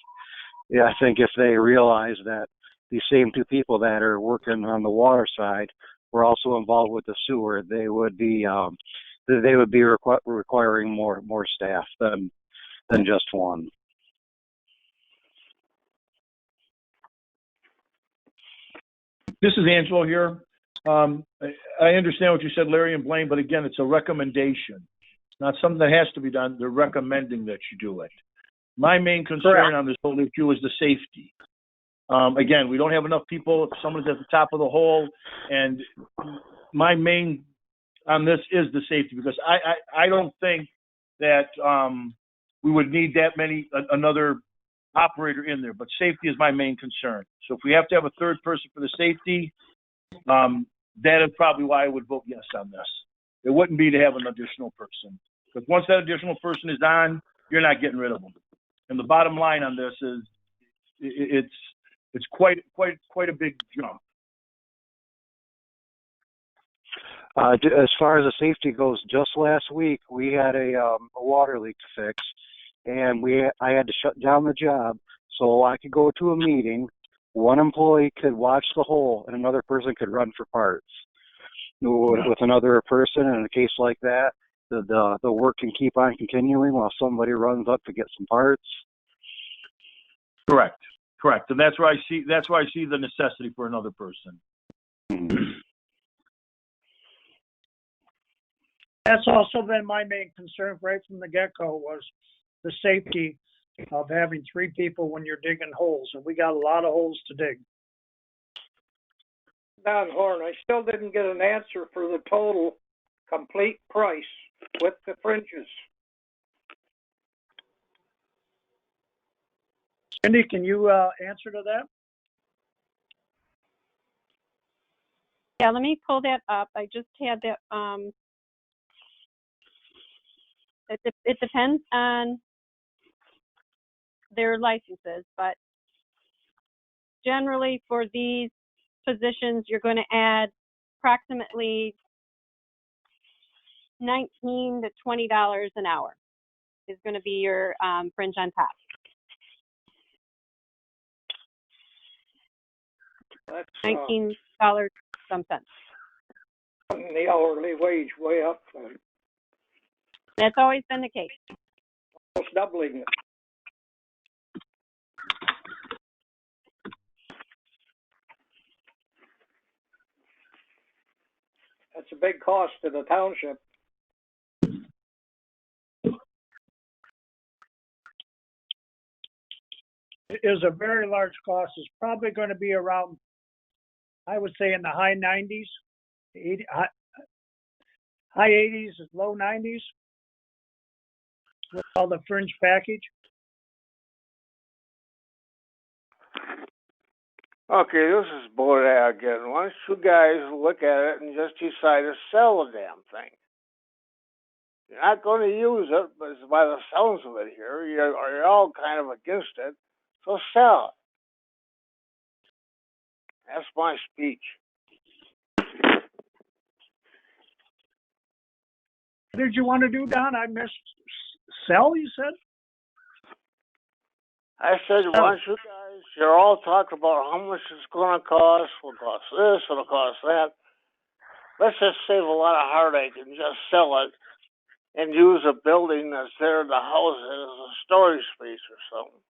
Yeah, I think if they realize that these same 2 people that are working on the water side were also involved with the sewer, they would be requiring more staff than just one. This is Angelo here. I understand what you said, Larry and Blaine, but again, it's a recommendation. It's not something that has to be done. They're recommending that you do it. My main concern on this whole issue is the safety. Again, we don't have enough people. If someone's at the top of the hole, and my main on this is the safety, because I don't think that we would need that many, another operator in there, but safety is my main concern. So if we have to have a third person for the safety, that is probably why I would vote yes on this. It wouldn't be to have an additional person, because once that additional person is on, you're not getting rid of them. And the bottom line on this is it's quite a big jump. As far as the safety goes, just last week we had a water leak to fix, and I had to shut down the job so I could go to a meeting. One employee could watch the hole, and another person could run for parts. With another person in a case like that, the work can keep on continuing while somebody runs up to get some parts. Correct, and that's why I see the necessity for another person. That's also been my main concern right from the get-go, was the safety of having 3 people when you're digging holes, and we got a lot of holes to dig. Don Horn, I still didn't get an answer for the total complete price with the fringes. Cindy, can you answer to that? Yeah, let me pull that up. I just had that. It depends on their licenses, but generally for these positions, you're going to add approximately $19 to $20 an hour is going to be your fringe on top. That's $19 some cents. the hourly wage way up, and That's always been the case. almost doubling it. That's a big cost to the township. is a very large cost. It's probably going to be around, I would say, in the high 90s, high 80s, low 90s, with all the fringe package. Okay, this is Boyd again. Why don't you guys look at it and just decide to sell the damn thing? You're not going to use it, but it's by the sounds of it here, you're all kind of against it, so sell it. That's my speech. What did you want to do, Don? I missed. Sell, you said? I said, why don't you guys, you're all talking about how much it's going to cost, will cost this, it'll cost that. Let's just save a lot of heartache and just sell it and use a building that's there in the house as a storage space or something.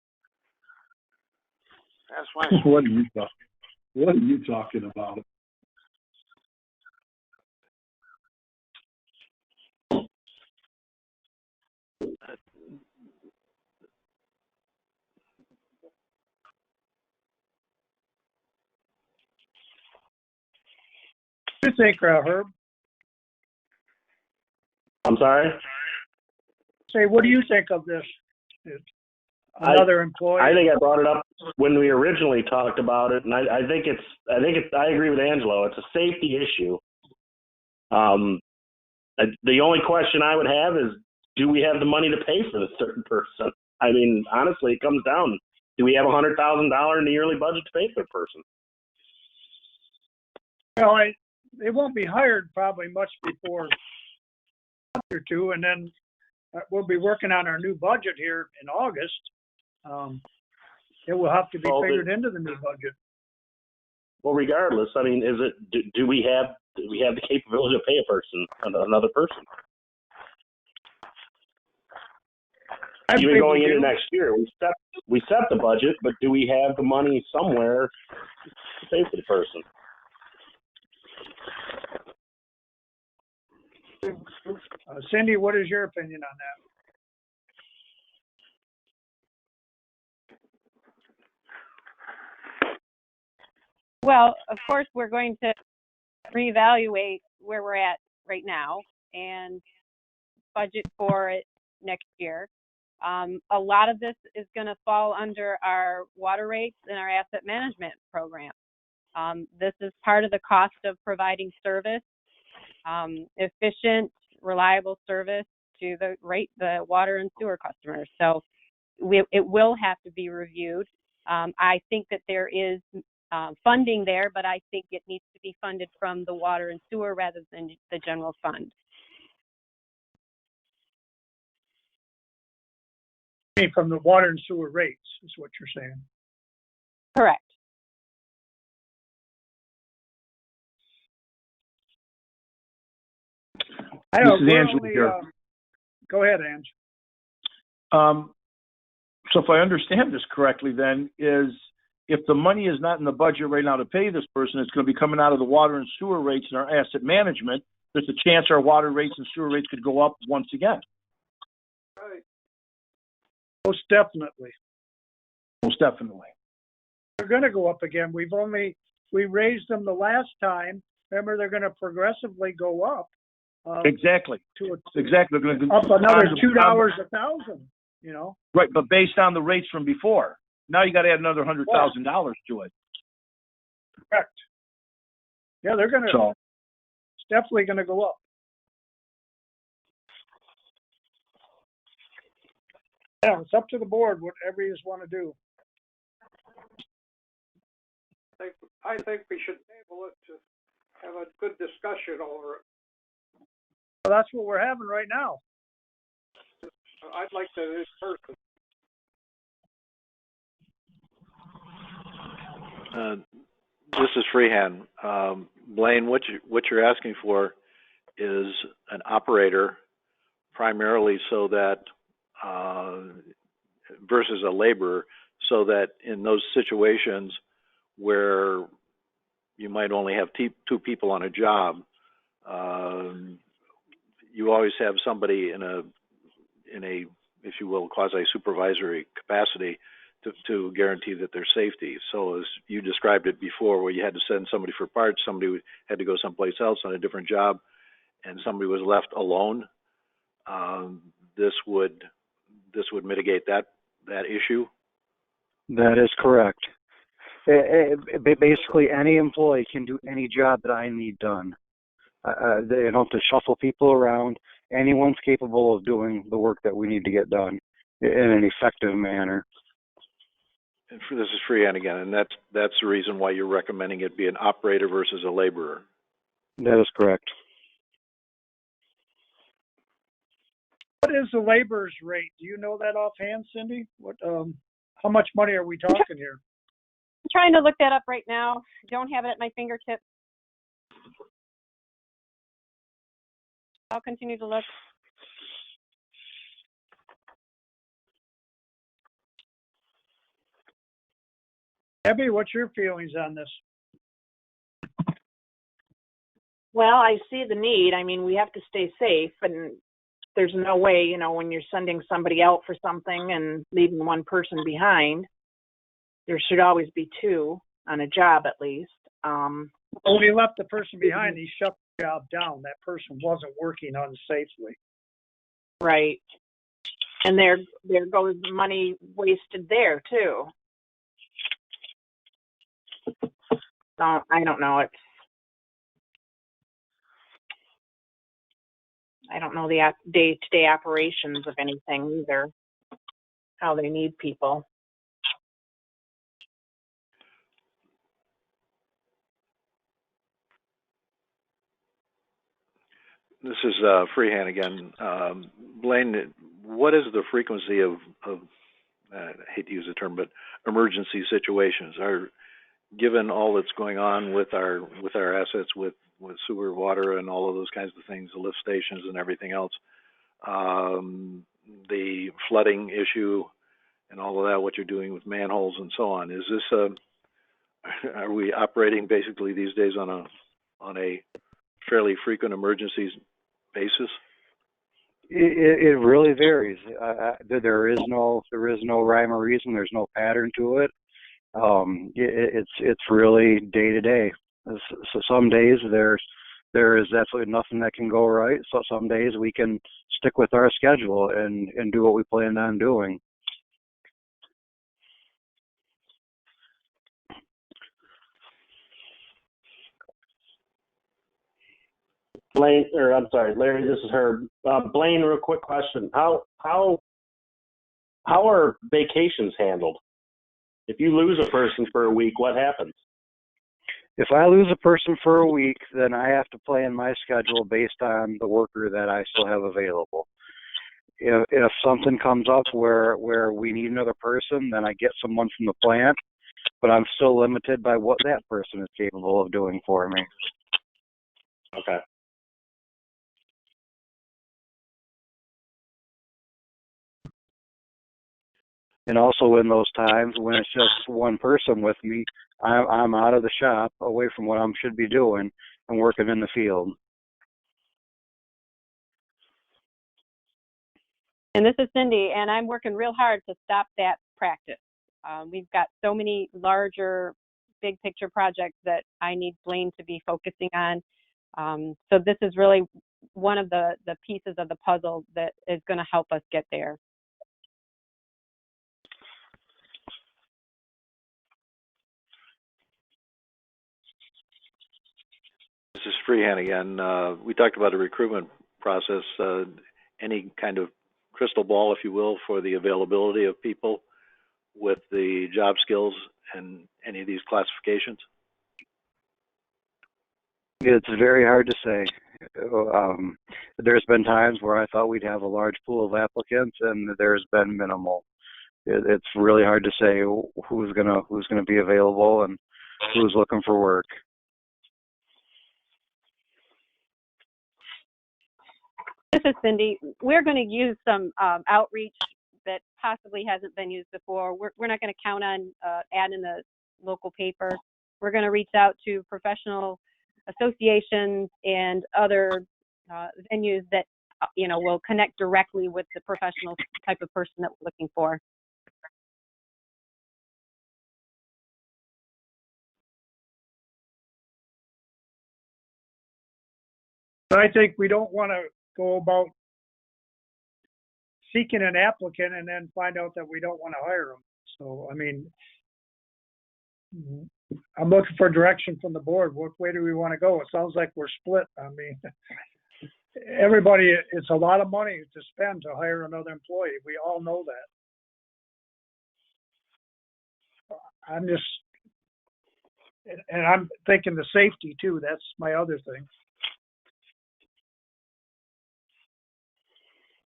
That's my What are you talking about? What do you think, Herb? I'm sorry? Say, what do you think of this? Another employee? I think I brought it up when we originally talked about it, and I think I agree with Angelo. It's a safety issue. The only question I would have is, do we have the money to pay for this certain person? I mean, honestly, it comes down, do we have $100,000 in the yearly budget to pay for the person? Well, they won't be hired probably much before a month or two, and then we'll be working on our new budget here in August. It will have to be figured into the new budget. Well, regardless, I mean, do we have the capability to pay another person? Even going into next year, we set the budget, but do we have the money somewhere to pay for the person? Cindy, what is your opinion on that? Well, of course, we're going to reevaluate where we're at right now and budget for it next year. A lot of this is going to fall under our water rates and our asset management program. This is part of the cost of providing service, efficient, reliable service to the water and sewer customers. So it will have to be reviewed. I think that there is funding there, but I think it needs to be funded from the water and sewer rather than the general fund. From the water and sewer rates is what you're saying. Correct. I This know, is Angela here. Go ahead, Ange. So if I understand this correctly, then is if the money is not in the budget right now to pay this person, it's going to be coming out of the water and sewer rates and our asset management. There's a chance our water rates and sewer rates could go up once again. Right. Most definitely. Most definitely. They're going to go up again. We raised them the last time. Remember, they're going to progressively go up. Exactly. Exactly. They're going to up another $2 a thousand. You know. Right, but based on the rates from before. Now you got to add another $100,000 to it. Correct. Yeah, they're going to. So, it's definitely going to go up. Yeah, it's up to the board, whatever you want to do. I think we should table it to have a good discussion over it. Well, that's what we're having right now. I'd like to in person. This is Freehand. Blaine, what you're asking for is an operator, primarily so that versus a laborer, so that in those situations where you might only have two people on a job, you always have somebody in a, if you will, quasi-supervisory capacity to guarantee that there's safety. So as you described it before, where you had to send somebody for parts, somebody had to go someplace else on a different job, and somebody was left alone, this would mitigate that issue. That is correct. Basically, any employee can do any job that I need done. They don't have to shuffle people around. Anyone's capable of doing the work that we need to get done in an effective manner. And this is freehand again, and that's the reason why you're recommending it be an operator versus a laborer. That is correct. What is the laborer's rate? Do you know that offhand, Cindy? How much money are we talking here? I'm trying to look that up right now. Don't have it at my fingertips. I'll continue to look. Debbie, what's your feelings on this? Well, I see the need. I mean, we have to stay safe, and there's no way, you know, when you're sending somebody out for something and leaving one person behind, there should always be two on a job at least. When he left the person behind, he shut the job down. That person wasn't working unsafely. Right. And there goes money wasted there too. So I don't know. I don't know the day-to-day operations of anything either, how they need people. This is freehand again. Blaine, what is the frequency of I hate to use the term, but emergency situations? Given all that's going on with our assets, with sewer, water, and all of those kinds of things, the lift stations and everything else, the flooding issue and all of that, what you're doing with manholes and so on, is this are we operating basically these days on a fairly frequent emergencies basis? It really varies. There is no rhyme or reason. There's no pattern to it. It's really day to day. So some days there is absolutely nothing that can go right. So some days we can stick with our schedule and do what we planned on doing. Larry, this is Herb. Blaine, real quick question. How are vacations handled? If you lose a person for a week, what happens? If I lose a person for a week, then I have to plan my schedule based on the worker that I still have available. If something comes up where we need another person, then I get someone from the plant, but I'm still limited by what that person is capable of doing for me. Okay. And also in those times when it's just one person with me, I'm out of the shop, away from what I should be doing, and working in the field. And this is Cindy, and I'm working real hard to stop that practice. We've got so many larger, big picture projects that I need Blaine to be focusing on. So this is really one of the pieces of the puzzle that is going to help us get there. This is freehand again. We talked about a recruitment process. Any kind of crystal ball, if you will, for the availability of people with the job skills and any of these classifications? It's very hard to say. There's been times where I thought we'd have a large pool of applicants, and there's been minimal. It's really hard to say who's gonna be available and who's looking for work. This is Cindy. We're going to use some outreach that possibly hasn't been used before. We're not going to count on ad in the local paper. We're going to reach out to professional associations and other venues that will connect directly with the professional type of person that we're looking for. But I think we don't want to go about seeking an applicant and then find out that we don't want to hire them. So, I mean, I'm looking for direction from the board. What way do we want to go? It sounds like we're split. I mean, everybody, it's a lot of money to spend to hire another employee. We all know that. And I'm thinking the safety too. That's my other thing.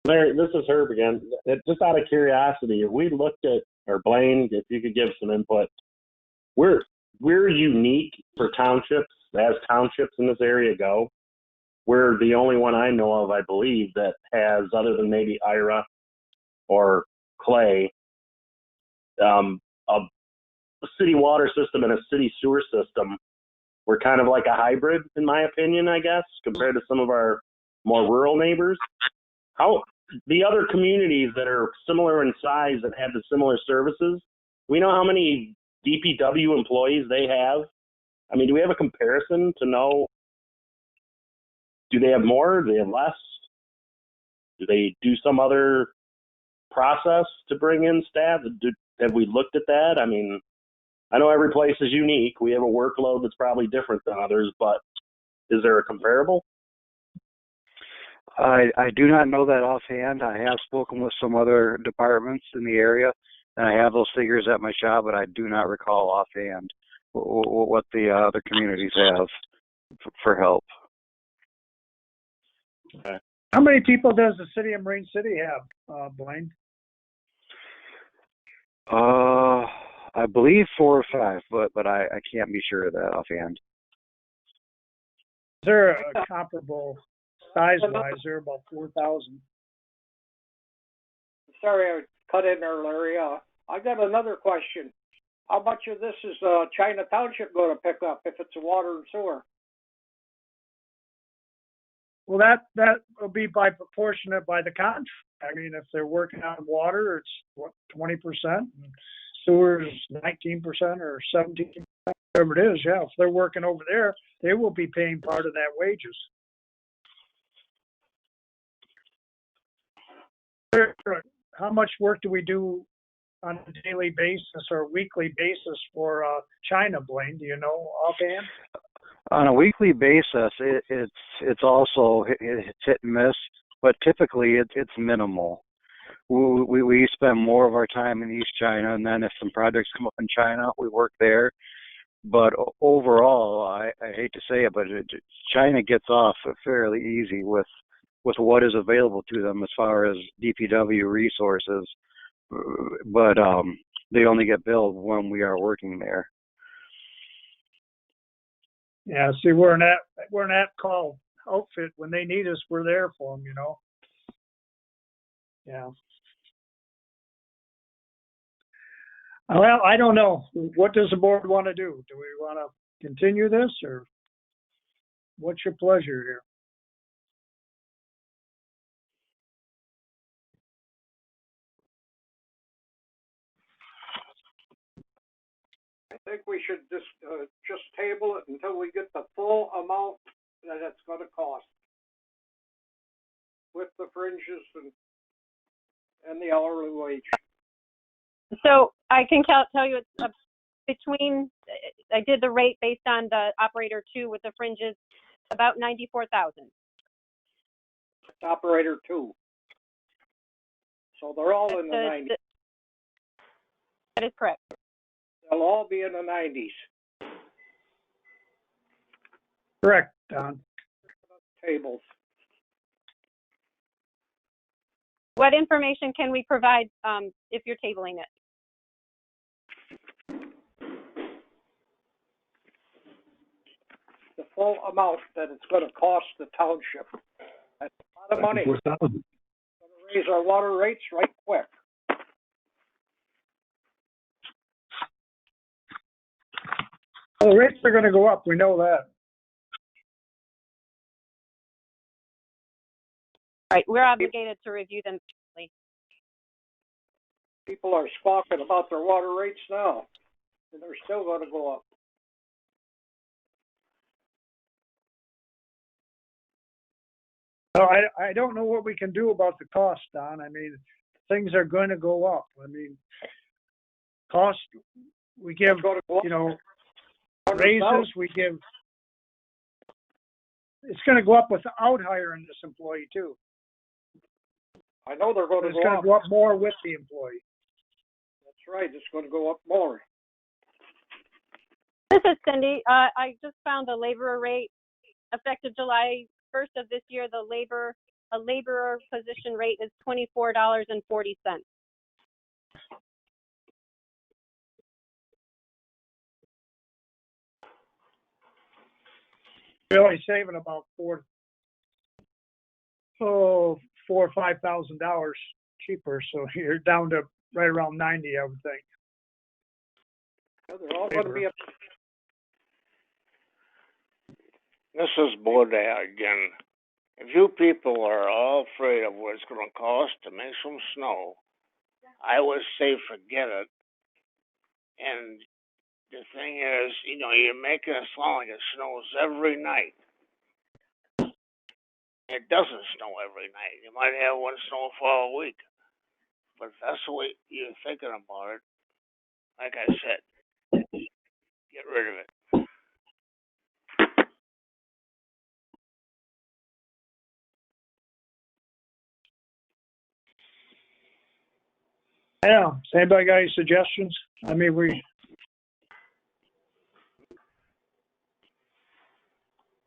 Larry, this is Herb again. Just out of curiosity, if we looked at, or Blaine, if you could give some input, we're unique for townships, as townships in this area go. We're the only one I know of, I believe, that has, other than maybe Ira or Clay, a city water system and a city sewer system. We're kind of like a hybrid, in my opinion, I guess, compared to some of our more rural neighbors. How the other communities that are similar in size that have the similar services, we know how many DPW employees they have? I mean, do we have a comparison to know, do they have more? Do they have less? Do they do some other process to bring in staff? Have we looked at that? I mean, I know every place is unique. We have a workload that's probably different than others, but is there a comparable? I do not know that offhand. I have spoken with some other departments in the area, and I have those figures at my shop, but I do not recall offhand what the other communities have for help. Okay. How many people does the city of Marine City have, Blaine? I believe 4 or 5, but I can't be sure of that offhand. Is there a comparable size-wise? They're about 4,000. Sorry, I cut in there, Larry. I got another question. How much of this is China Township going to pick up if it's a water and sewer? Well, that will be by proportionate by the contract. I mean, if they're working on water, it's what, 20%, and sewer is 19% or 17%, whatever it is. Yeah, if they're working over there, they will be paying part of that wages. How much work do we do on a daily basis or weekly basis for China, Blaine? Do you know offhand? On a weekly basis, it's also it's hit and miss, but typically it's minimal. We spend more of our time in East China, and then if some projects come up in China, we work there. But overall, I hate to say it, but China gets off fairly easy with what is available to them as far as DPW resources. But they only get billed when we are working there. Yeah, see, we're an app call outfit. When they need us, we're there for them, you know. Yeah. Well, I don't know. What does the board want to do? Do we want to continue this, or what's your pleasure here? I think we should just table it until we get the full amount that it's going to cost, with the fringes and the hourly wage. So I can tell you it's between, I did the rate based on the operator 2 with the fringes, about $94,000. It's operator 2. So they're all in the 90s. That is correct. They'll all be in the 90s. Correct, Don. Tables. What information can we provide if you're tabling it? The full amount that it's going to cost the township. That's a lot of money. It's going to raise our water rates right quick. Well, the rates are going to go up. We know that. Right, we're obligated to review them. People are squawking about their water rates now, and they're still going to go up. No, I don't know what we can do about the cost, Don. I mean, things are going to go up. I mean, cost, we give, you know, raises, we give, it's going to go up without hiring this employee too. I know they're going to It's go going up. to go up more with the employee. That's right, it's going to go up more. This is Cindy. I just found the laborer rate effective July 1st of this year. A laborer position rate is $24.40. Really saving about $4,000 or $5,000 cheaper. So you're down to right around 90, I would think. They're all going to be up. This is Bodat again. If you people are all afraid of what it's going to cost to make some snow, I would say forget it. And the thing is, you know, you're making it sound like it snows every night. It doesn't snow every night. You might have one snowfall a week. But if that's the way you're thinking about it, like I said, get rid of it. Yeah. Does anybody got any suggestions? I mean, we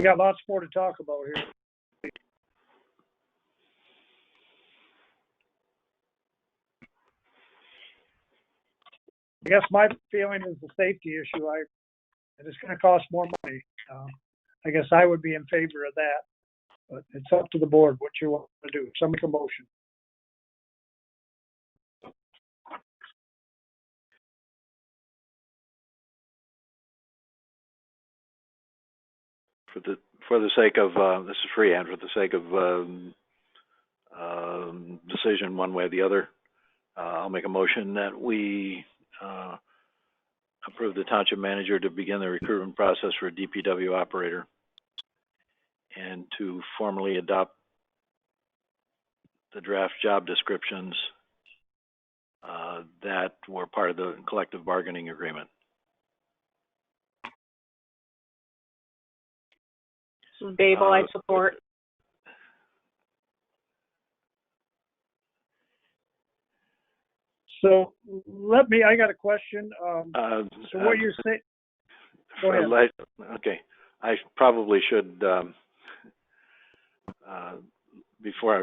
got lots more to talk about here. I guess my feeling is the safety issue. And it's going to cost more money. I guess I would be in favor of that, but it's up to the board what you want to do. So make a motion. For the sake of this is freehand. For the sake of decision one way or the other, I'll make a motion that we approve the township manager to begin the recruitment process for a DPW operator and to formally adopt the draft job descriptions that were part of the collective bargaining agreement. This is Babel, I support. So I got a question. So what you're saying, go ahead. Okay. I probably should, before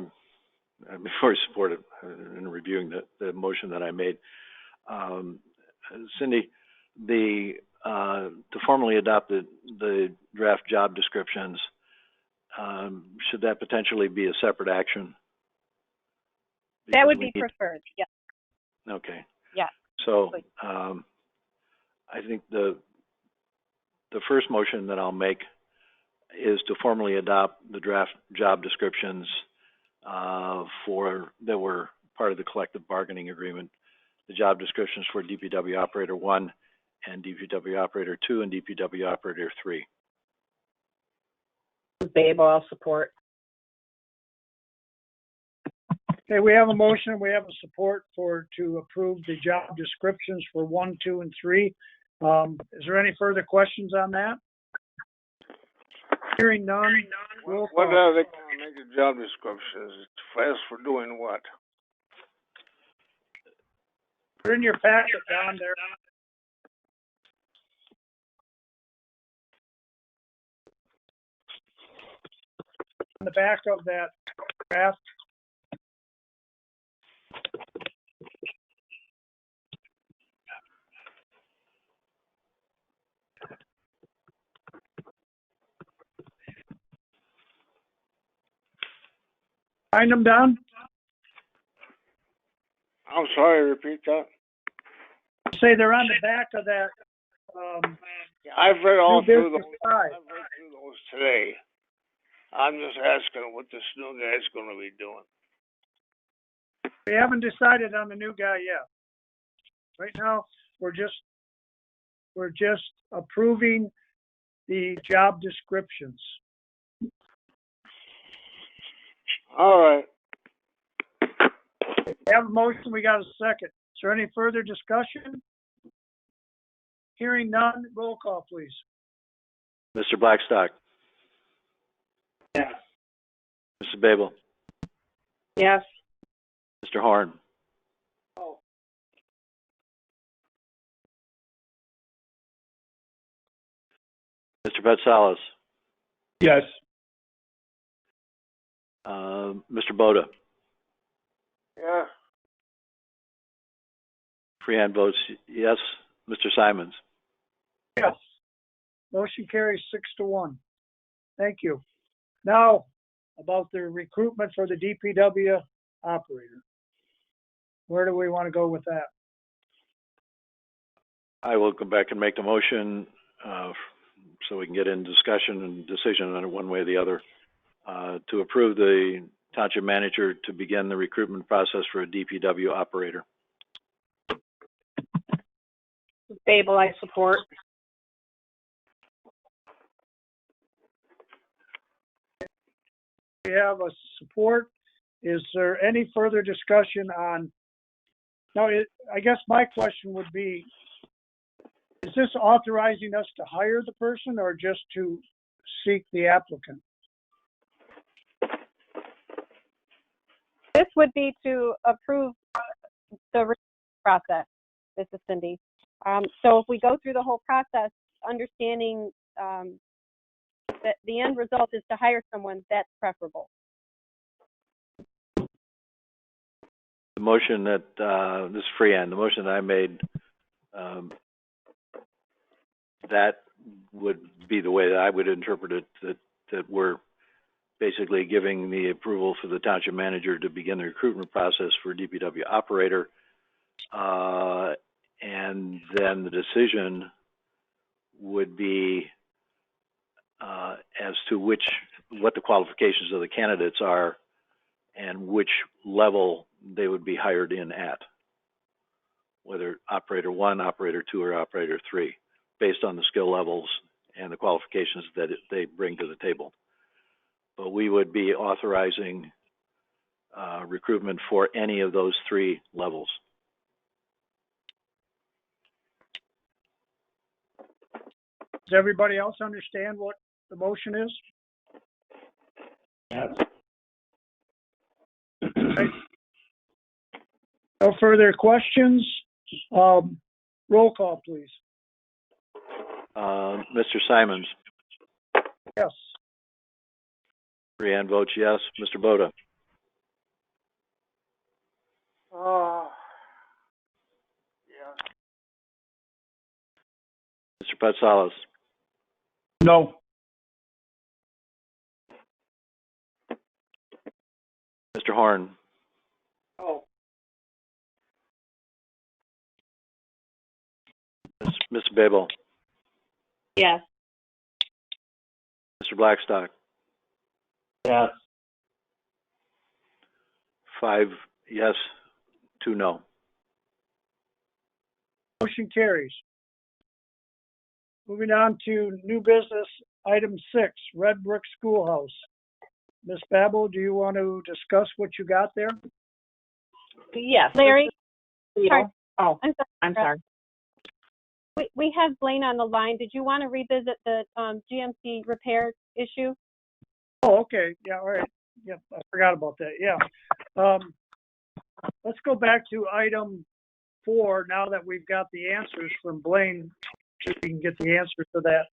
I support it in reviewing the motion that I made, Cindy, to formally adopt the draft job descriptions, should that potentially be a separate action? That would be preferred, yes. Okay. Yeah. So, I think the first motion that I'll make is to formally adopt the draft job descriptions that were part of the collective bargaining agreement. The job descriptions for DPW Operator 1 and DPW Operator 2 and DPW Operator 3. Babel, I'll support. Okay, we have a motion. We have a support to approve the job descriptions for 1, 2, and 3. Is there any further questions on that? Hearing none. What are they going to make the job descriptions? As for doing what? They're in your packet down there. On the back of that draft. Find them down? I'm sorry, repeat that. Say they're on the back of that. Yeah, I've read all through those. I've read through those today. I'm just asking what this new guy's going to be doing. We haven't decided on the new guy yet. Right now, we're just approving the job descriptions. All right. We have a motion, we got a second. Is there any further discussion? Hearing none, roll call, please. Mr. Blackstock, Yes. Mrs. Babel, Yes. Mr. Horn, Oh, Mr. Petsalas, Yes. Mr. Boda. Yes. Freehand votes yes. Mr. Simons. Yes. Motion carries 6-1. Thank you. Now, about the recruitment for the DPW operator. Where do we want to go with that? I will come back and make the motion, so we can get in discussion and decision on it one way or the other, to approve the township manager to begin the recruitment process for a DPW operator. Babel, I support. We have a support. Is there any further discussion on, now, I guess my question would be, is this authorizing us to hire the person or just to seek the applicant? This would be to approve the recruitment process. This is Cindy. So if we go through the whole process, understanding that the end result is to hire someone, that's preferable. The motion that, this is Freehand, the motion that I made, that would be the way that I would interpret it, that we're basically giving the approval for the township manager to begin the recruitment process for DPW operator. And then the decision would be as to what the qualifications of the candidates are and which level they would be hired in at, whether operator 1, operator 2, or operator 3, based on the skill levels and the qualifications that they bring to the table. But we would be authorizing recruitment for any of those 3 levels. Does everybody else understand what the motion is? Yes. No further questions. Roll call, please. Mr. Simons. Yes. Freehand votes yes. Mr. Boda. Yes. Mr. Petsalas. No. Mr. Horn. oh, Ms. Babel. Yes. Mr. Blackstock. Yes. 5 yes, 2 no. Motion carries. Moving on to new business, item 6, Red Brick Schoolhouse. Ms. Babel, do you want to discuss what you got there? Yes. Larry? Sorry. Oh, I'm I'm sorry. We have Blaine on the line. Did you want to revisit the GMC repair issue? Oh, okay. Yeah, all right. Yep, I forgot about that. Yeah. Let's go back to item 4 now that we've got the answers from Blaine. So we can get the answer to that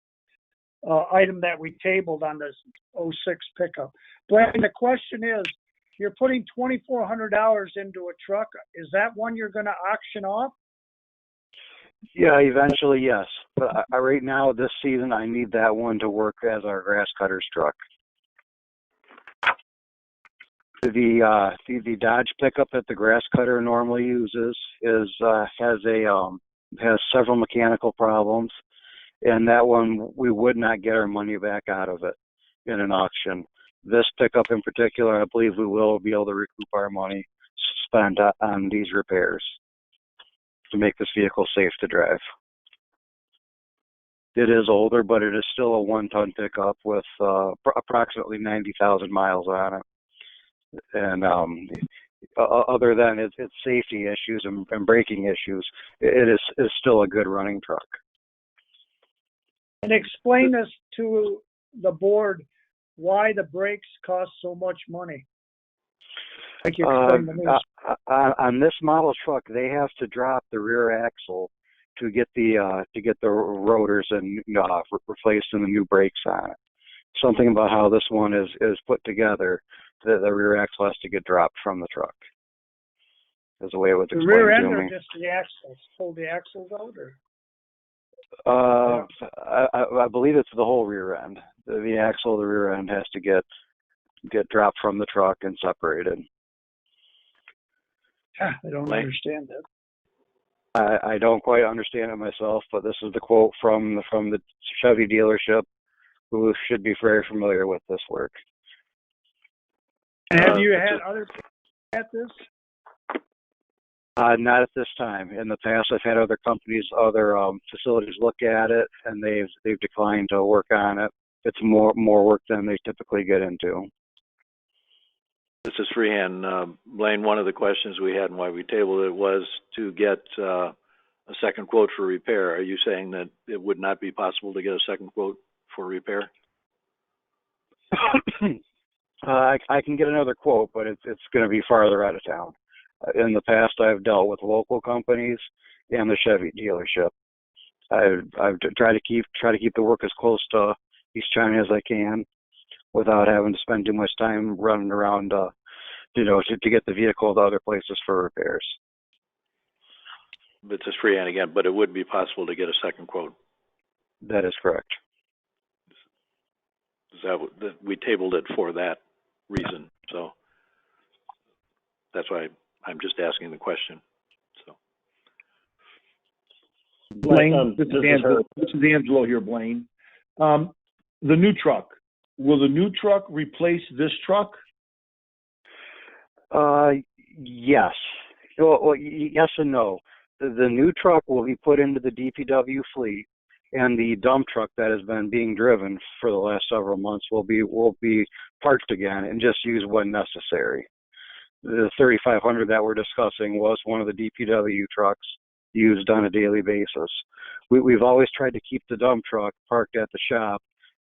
item that we tabled on this 06 pickup. Blaine, the question is, you're putting $2,400 into a truck. Is that one you're going to auction off? Yeah, eventually, yes. But right now, this season, I need that one to work as our grass cutter's truck. The Dodge pickup that the grass cutter normally uses has several mechanical problems, and that one we would not get our money back out of it in an auction. This pickup in particular, I believe we will be able to recoup our money spent on these repairs to make this vehicle safe to drive. It is older, but it is still a 1-ton pickup with approximately 90,000 miles on it. And other than its safety issues and braking issues, it is still a good running truck. And explain this to the board, why the brakes cost so much money. Like you explained to me. On this model truck, they have to drop the rear axle to get the rotors and replaced and the new brakes on it. Something about how this one is put together, the rear axle has to get dropped from the truck. Is the way it was explained to me. The rear end or just the axles? Pull the axles out, or? I believe it's the whole rear end. The axle of the rear end has to get dropped from the truck and separated. I don't understand that. I don't quite understand it myself, but this is the quote from the Chevy dealership, who should be very familiar with this work. And have you had other people at this? Not at this time. In the past, I've had other companies, other facilities look at it, and they've declined to work on it. It's more work than they typically get into. This is Freehand. Blaine, one of the questions we had and why we tabled it was to get a second quote for repair. Are you saying that it would not be possible to get a second quote for repair? I can get another quote, but it's going to be farther out of town. In the past, I've dealt with local companies and the Chevy dealership. I've tried to keep the work as close to East China as I can, without having to spend too much time running around, to get the vehicle to other places for repairs. This is Freehand again, but it would be possible to get a second quote. That is correct. We tabled it for that reason, so that's why I'm just asking the question. So, Blaine, this is Angelo here, Blaine. The new truck. Will the new truck replace this truck? Yes. Well, yes and no. The new truck will be put into the DPW fleet, and the dump truck that has been being driven for the last several months will be parked again and just used when necessary. The 3500 that we're discussing was one of the DPW trucks used on a daily basis. We've always tried to keep the dump truck parked at the shop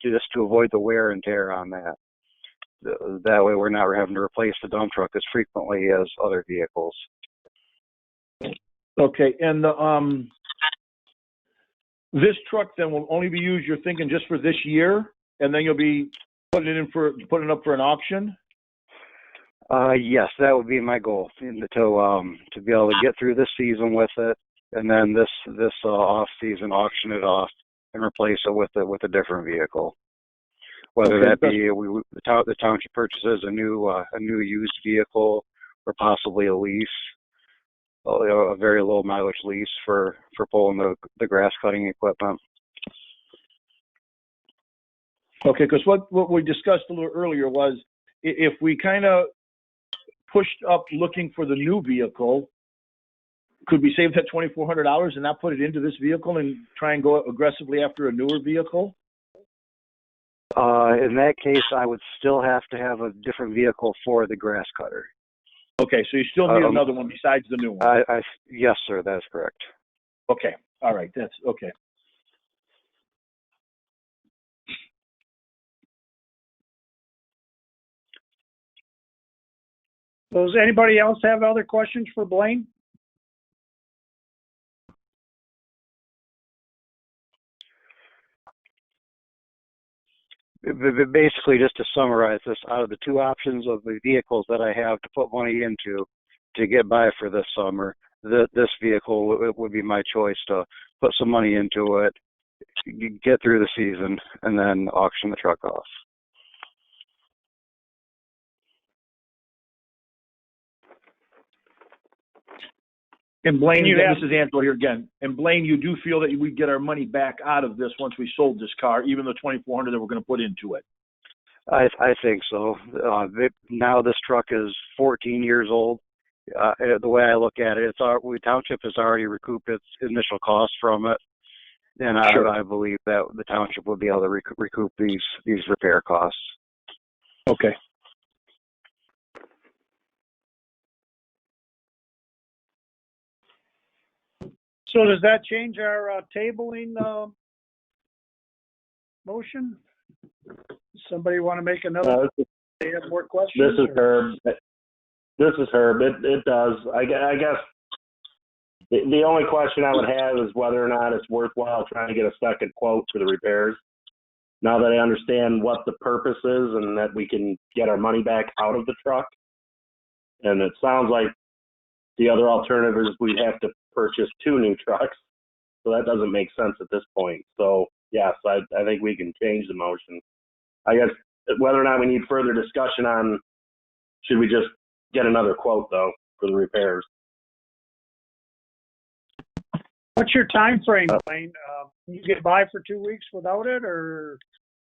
just to avoid the wear and tear on that. That way we're not having to replace the dump truck as frequently as other vehicles. Okay, and this truck then will only be used, you're thinking, just for this year, and then you'll be putting it up for an auction? Yes, that would be my goal, to be able to get through this season with it, and then this off season auction it off and replace it with a different vehicle. Whether that be the township purchases a new used vehicle, or possibly a lease, a very low mileage lease for pulling the grass cutting equipment. Okay, because what we discussed a little earlier was if we kind of pushed up looking for the new vehicle, could we save that $2,400 and not put it into this vehicle and try and go aggressively after a newer vehicle? In that case, I would still have to have a different vehicle for the grass cutter. Okay, so you still need another one besides the new one? Yes, sir, that is correct. Okay, all right, that's okay. Does anybody else have other questions for Blaine? Basically, just to summarize this, out of the two options of the vehicles that I have to put money into to get by for this summer, this vehicle would be my choice to put some money into it, get through the season, and then auction the truck off. And Blaine, this is Angelo here again. And Blaine, you do feel that we get our money back out of this once we sold this car, even the $2,400 that we're going to put into it? I think so. Now this truck is 14 years old. The way I look at it, the township has already recouped its initial cost from it, and sure. I believe that the township will be able to recoup these repair costs. Okay. So does that change our tabling motion? Somebody want to make another? They have more questions? This is Herb. This is Herb. It does. I guess the only question I would have is whether or not it's worthwhile trying to get a second quote for the repairs. Now that I understand what the purpose is and that we can get our money back out of the truck. And it sounds like the other alternative is we'd have to purchase 2 new trucks. So that doesn't make sense at this point. So yes, I think we can change the motion. I guess whether or not we need further discussion on, should we just get another quote though for the repairs? What's your time frame, Blaine? Can you get by for 2 weeks without it, or?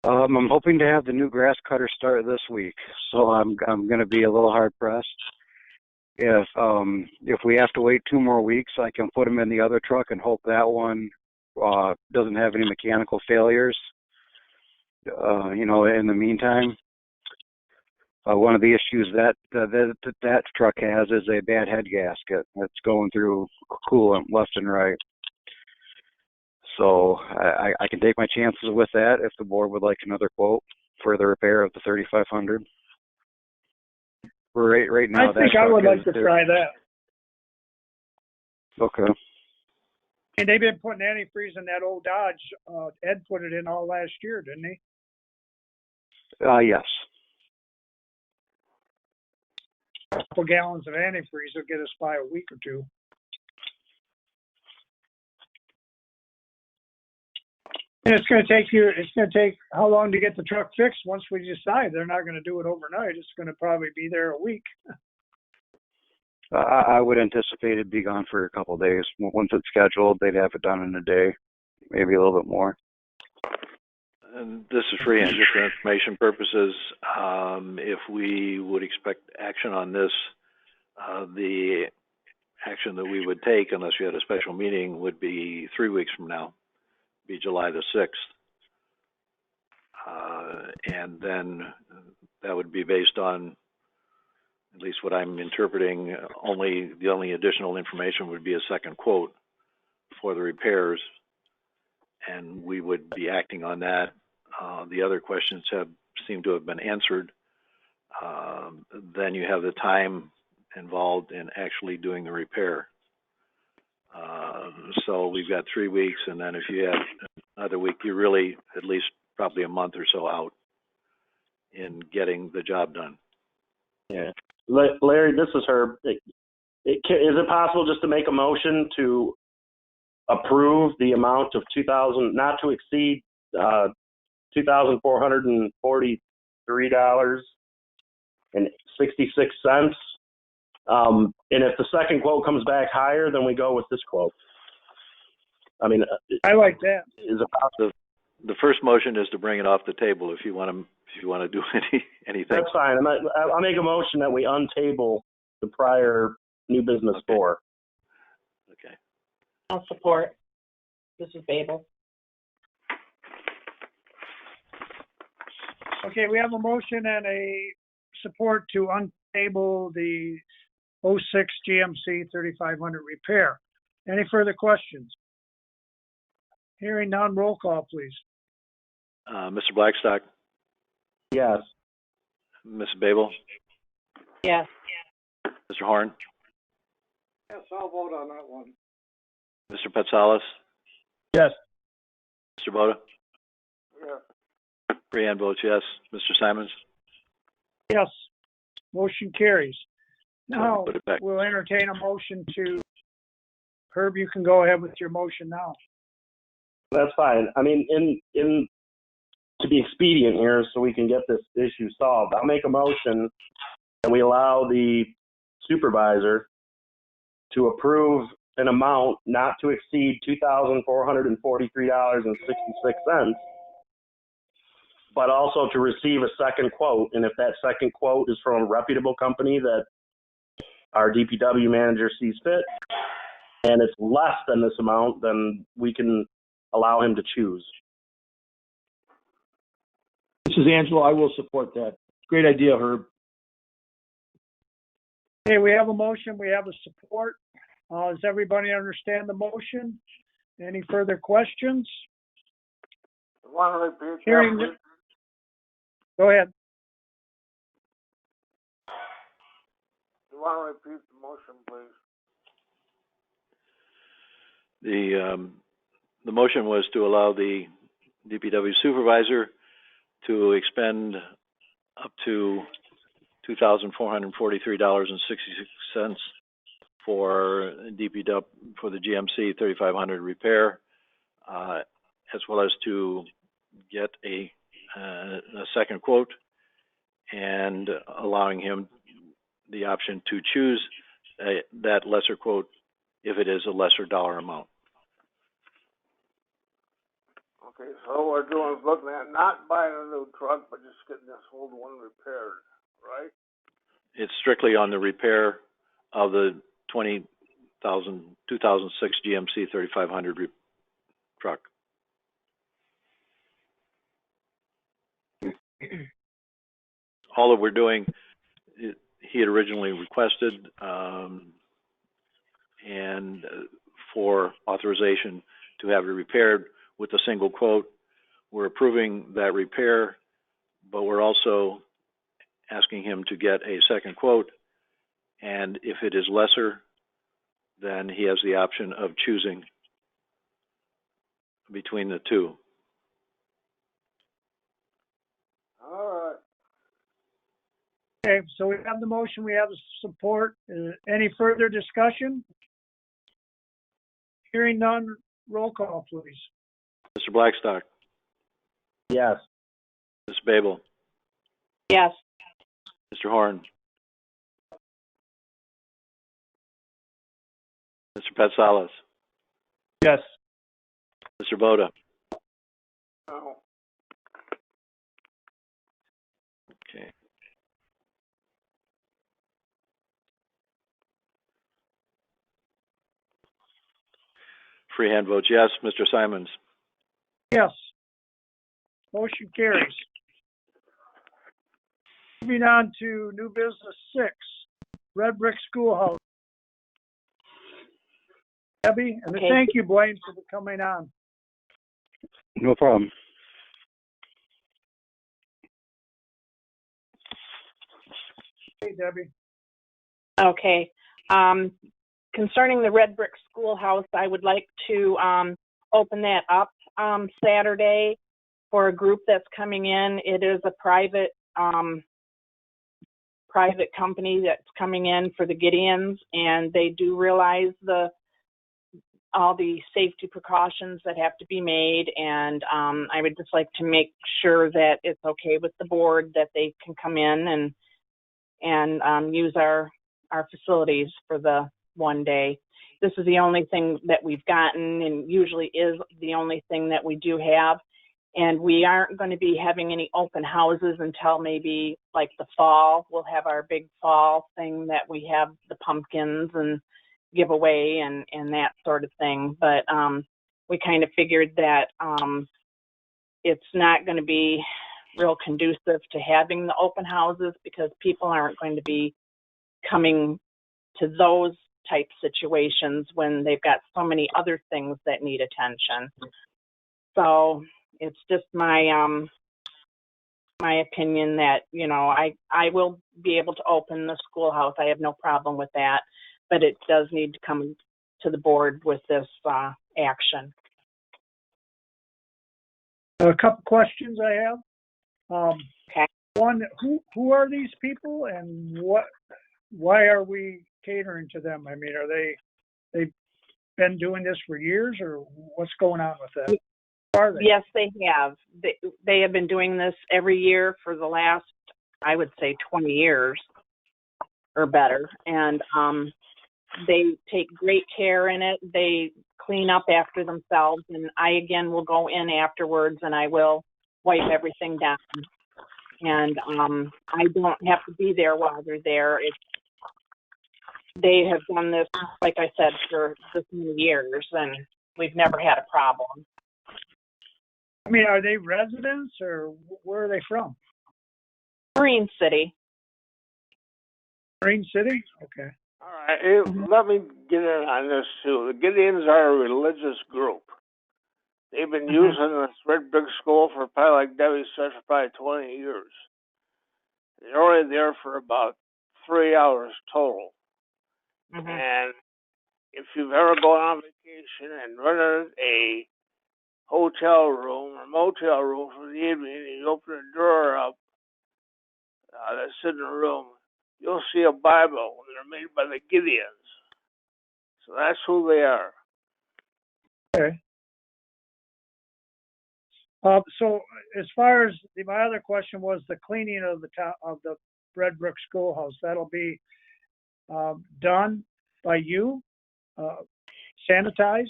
I'm hoping to have the new grass cutter start this week, so I'm going to be a little hard pressed. If we have to wait 2 more weeks, I can put them in the other truck and hope that one doesn't have any mechanical failures. In the meantime, one of the issues that truck has is a bad head gasket that's going through coolant left and right. So I can take my chances with that if the board would like another quote for the repair of the 3500. Right now, I think I would like to try that. Okay. And they've been putting antifreeze in that old Dodge. Ed put it in all last year, didn't he? Yes. A couple gallons of antifreeze will get us by a week or 2. And it's going to take how long to get the truck fixed once we decide? They're not going to do it overnight. It's going to probably be there a week. I would anticipate it'd be gone for a couple of days. Once it's scheduled, they'd have it done in a day, maybe a little bit more. And this is freehand, just for information purposes. If we would expect action on this, the action that we would take, unless we had a special meeting, would be 3 weeks from now, be July the 6th. And then that would be based on, at least what I'm interpreting, the only additional information would be a second quote for the repairs, and we would be acting on that. The other questions seem to have been answered. Then you have the time involved in actually doing the repair. So we've got 3 weeks, and then if you have another week, you're really at least probably a month or so out in getting the job done. Yeah. Larry, this is Herb. Is it possible just to make a motion to approve the amount of not to exceed $2,443.66? And if the second quote comes back higher, then we go with this quote. I mean, I like that. The first motion is to bring it off the table. If you want to do anything. That's fine. I'll make a motion that we untable the prior new business 4. Okay. I'll support. This is Babel. Okay, we have a motion and a support to untable the 06 GMC 3500 repair. Any further questions? Hearing none, roll call, please. Mr. Blackstock, Yes. Ms. Babel, Yes. Mr. Horn, Yes, I'll vote on that one. Mr. Petsalis, Yes. Mr. Boda, Yeah. Brianne votes yes. Mr. Simons? Yes, motion carries. Now, Put it back. we'll entertain a motion to, Herb, you can go ahead with your motion now. That's fine. I mean, in to be expedient here so we can get this issue solved, I'll make a motion and we allow the supervisor to approve an amount not to exceed $2,443.66, but also to receive a second quote. And if that second quote is from a reputable company that our DPW manager sees fit, and it's less than this amount, then we can allow him to choose. This is Angelo. I will support that. Great idea, Herb. Okay, we have a motion, we have a support. Does everybody understand the motion? Any further questions? Want to repeat Hearing that, that- Go ahead. You want to repeat the motion, please? The motion was to allow the DPW supervisor to expend up to $2,443.66 for DPW for the GMC 3500 repair, as well as to get a second quote, and allowing him the option to choose that lesser quote if it is a lesser dollar amount. Okay, so what we're doing is looking at not buying a new truck, but just getting this old one repaired, right? It's strictly on the repair of the 2006 GMC 3500 truck. All that we're doing, he had originally requested, and for authorization to have it repaired with a single quote. We're approving that repair, but we're also asking him to get a second quote, and if it is lesser, then he has the option of choosing between the two. All right. Okay, so we have the motion, we have the support. Any further discussion? Hearing none, roll call, please. Mr. Blackstock, Yes. Ms. Babel, Yes. Mr. Horn, Mr. Petsalas, Yes. Mr. Boda. No. Okay. Freehand votes yes. Mr. Simons. Yes. Motion carries. Moving on to new business 6, Red Brick Schoolhouse. Debbie, and Okay. thank you, Blaine, for coming on. No problem. Hey, Debbie. Okay. Concerning the Red Brick Schoolhouse, I would like to open that up Saturday for a group that's coming in. It is a private company that's coming in for the Gideons, and they do realize all the safety precautions that have to be made, and I would just like to make sure that it's okay with the board that they can come in and use our facilities for the one day. This is the only thing that we've gotten, and usually is the only thing that we do have. And we aren't going to be having any open houses until maybe like the fall. We'll have our big fall thing that we have the pumpkins and give away and that sort of thing. But we kind of figured that it's not going to be real conducive to having the open houses because people aren't going to be coming to those type situations when they've got so many other things that need attention. So it's just my opinion that, you know, I will be able to open the schoolhouse. I have no problem with that, but it does need to come to the board with this action. A couple questions I have. Okay. One, who are these people and why are we catering to them? I mean, they've been doing this for years, or what's going on with that? Who are they? Yes, they have. They have been doing this every year for the last, I would say, 20 years or better. And they take great care in it. They clean up after themselves. And I, again, will go in afterwards and I will wipe everything down. And I don't have to be there while they're there. They have done this, like I said, for this many years, and we've never had a problem. I mean, are they residents or where are they from? Marine City. Marine City? Okay. All right, let me get in on this too. The Gideons are a religious group. They've been using this red brick school for probably, like Debbie said, for probably 20 years. They're only there for about 3 hours total. And if you've ever gone on vacation and rented a hotel room or motel room for the evening, and you open the door up that's in the room, you'll see a Bible. They're made by the Gideons. So that's who they are. Okay. So as far as my other question was the cleaning of the red brick schoolhouse, that'll be done by you, sanitized?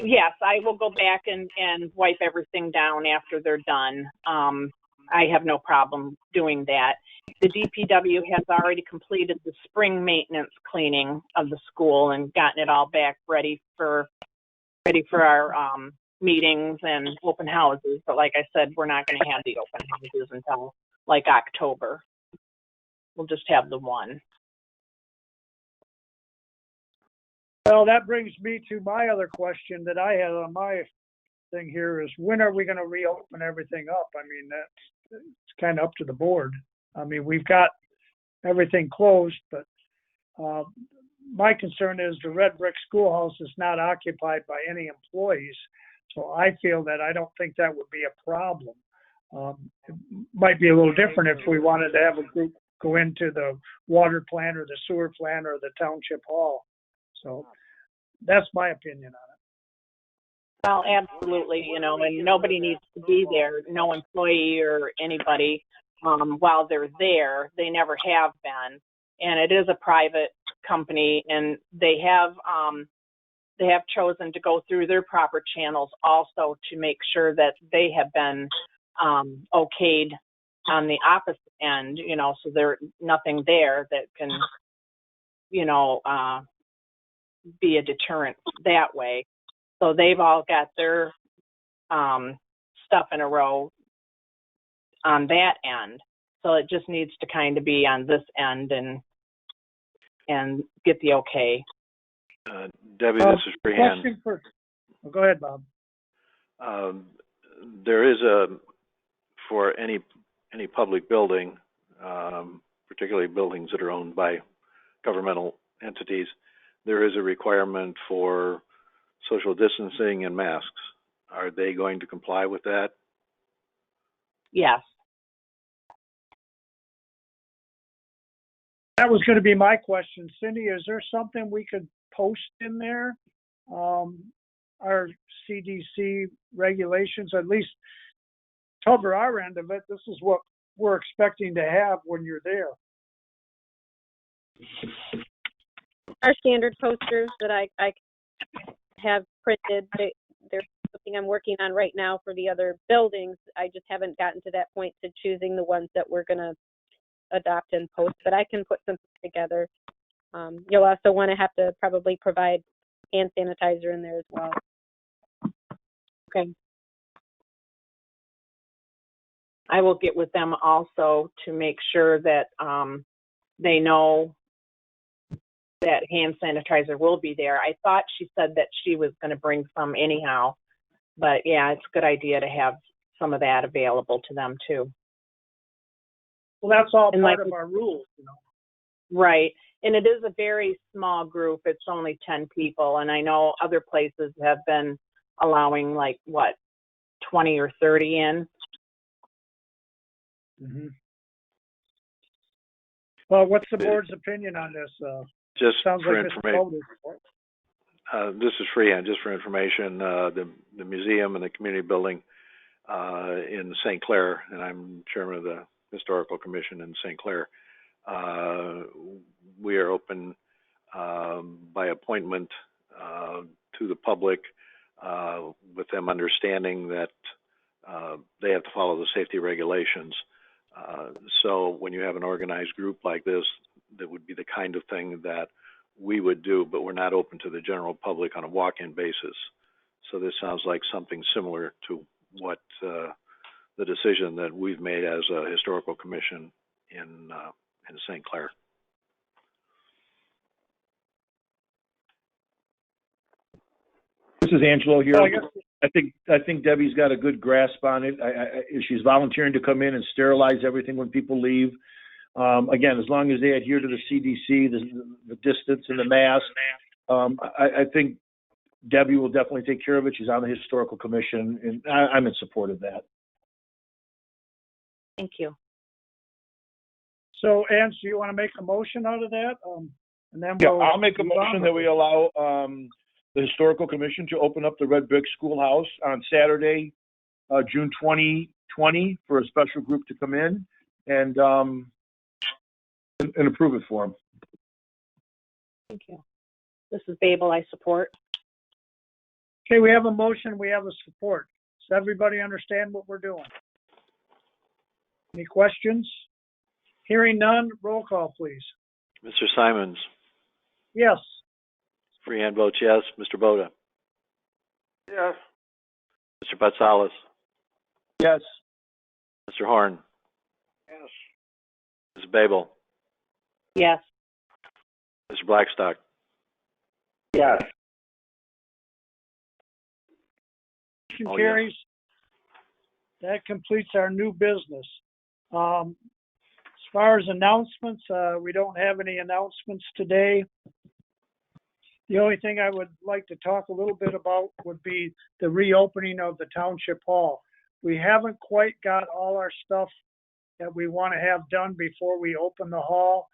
Yes, I will go back and wipe everything down after they're done. I have no problem doing that. The DPW has already completed the spring maintenance cleaning of the school and gotten it all back ready for our meetings and open houses. But like I said, we're not going to have the open houses until like October. We'll just have the one. Well, that brings me to my other question that I had on my thing here is when are we going to reopen everything up? I mean, it's kind of up to the board. I mean, we've got everything closed, but my concern is the red brick schoolhouse is not occupied by any employees. So I feel that I don't think that would be a problem. It might be a little different if we wanted to have a group go into the water plant or the sewer plant or the township hall. So that's my opinion on it. Well, absolutely, and nobody needs to be there, no employee or anybody, while they're there. They never have been. And it is a private company, and they have chosen to go through their proper channels also to make sure that they have been okayed on the opposite end, so there's nothing there that can, be a deterrent that way. So they've all got their stuff in a row on that end. So it just needs to kind of be on this end and get the okay. Debbie, this is Freehand. Go ahead, Bob. There is for any public building, particularly buildings that are owned by governmental entities, there is a requirement for social distancing and masks. Are they going to comply with that? Yes. That was going to be my question. Cindy, is there something we could post in there? Our CDC regulations, at least cover our end of it. This is what we're expecting to have when you're there. Our standard posters that I have printed, there's something I'm working on right now for the other buildings. I just haven't gotten to that point to choosing the ones that we're going to adopt and post, but I can put something together. You'll also want to have to probably provide hand sanitizer in there as well. Okay. I will get with them also to make sure that they know that hand sanitizer will be there. I thought she said that she was going to bring some anyhow, but yeah, it's a good idea to have some of that available to them too. Well, that's all part of our rules, Right. And it is a very small group. It's only 10 people. And I know other places have been allowing 20 or 30 in. Mm-hmm. Well, what's the board's opinion on this? Just sounds for like information. This is Freehand. Just for information, the museum and the community building in St. Clair, and I'm chairman of the Historical Commission in St. Clair. We are open by appointment to the public with them understanding that they have to follow the safety regulations. So when you have an organized group like this, that would be the kind of thing that we would do, but we're not open to the general public on a walk-in basis. So this sounds like something similar to what the decision that we've made as a historical commission in St. Clair. This is Angelo here. So I guess, I think Debbie's got a good grasp on it. She's volunteering to come in and sterilize everything when people leave. Again, as long as they adhere to the CDC, the distance and the mask, I think Debbie will definitely take care of it. She's on the historical commission, and I'm in support of that. Thank you. so Ann, so you want to make a motion out of that? And then Yeah, we'll I'll make a move on motion with that we allow the historical commission to open up the Red Brick Schoolhouse on Saturday, June 2020, for a special group to come in and approve it for them. Thank you. This is Babel. I support. Okay, we have a motion, we have a support. Does everybody understand what we're doing? Any questions? Hearing none, roll call, please. Mr. Simons, Yes. Freehand votes yes. Mr. Boda, Yes. Mr. Patsalis, Yes. Mr. Horn, Yes. Ms. Babel, Yes. Mr. Blackstock, Yes. Motion Oh, carries. That completes our new business. As far as announcements, we don't have any announcements today. The only thing I would like to talk a little bit about would be the reopening of the Township Hall. We haven't quite got all our stuff that we want to have done before we open the hall.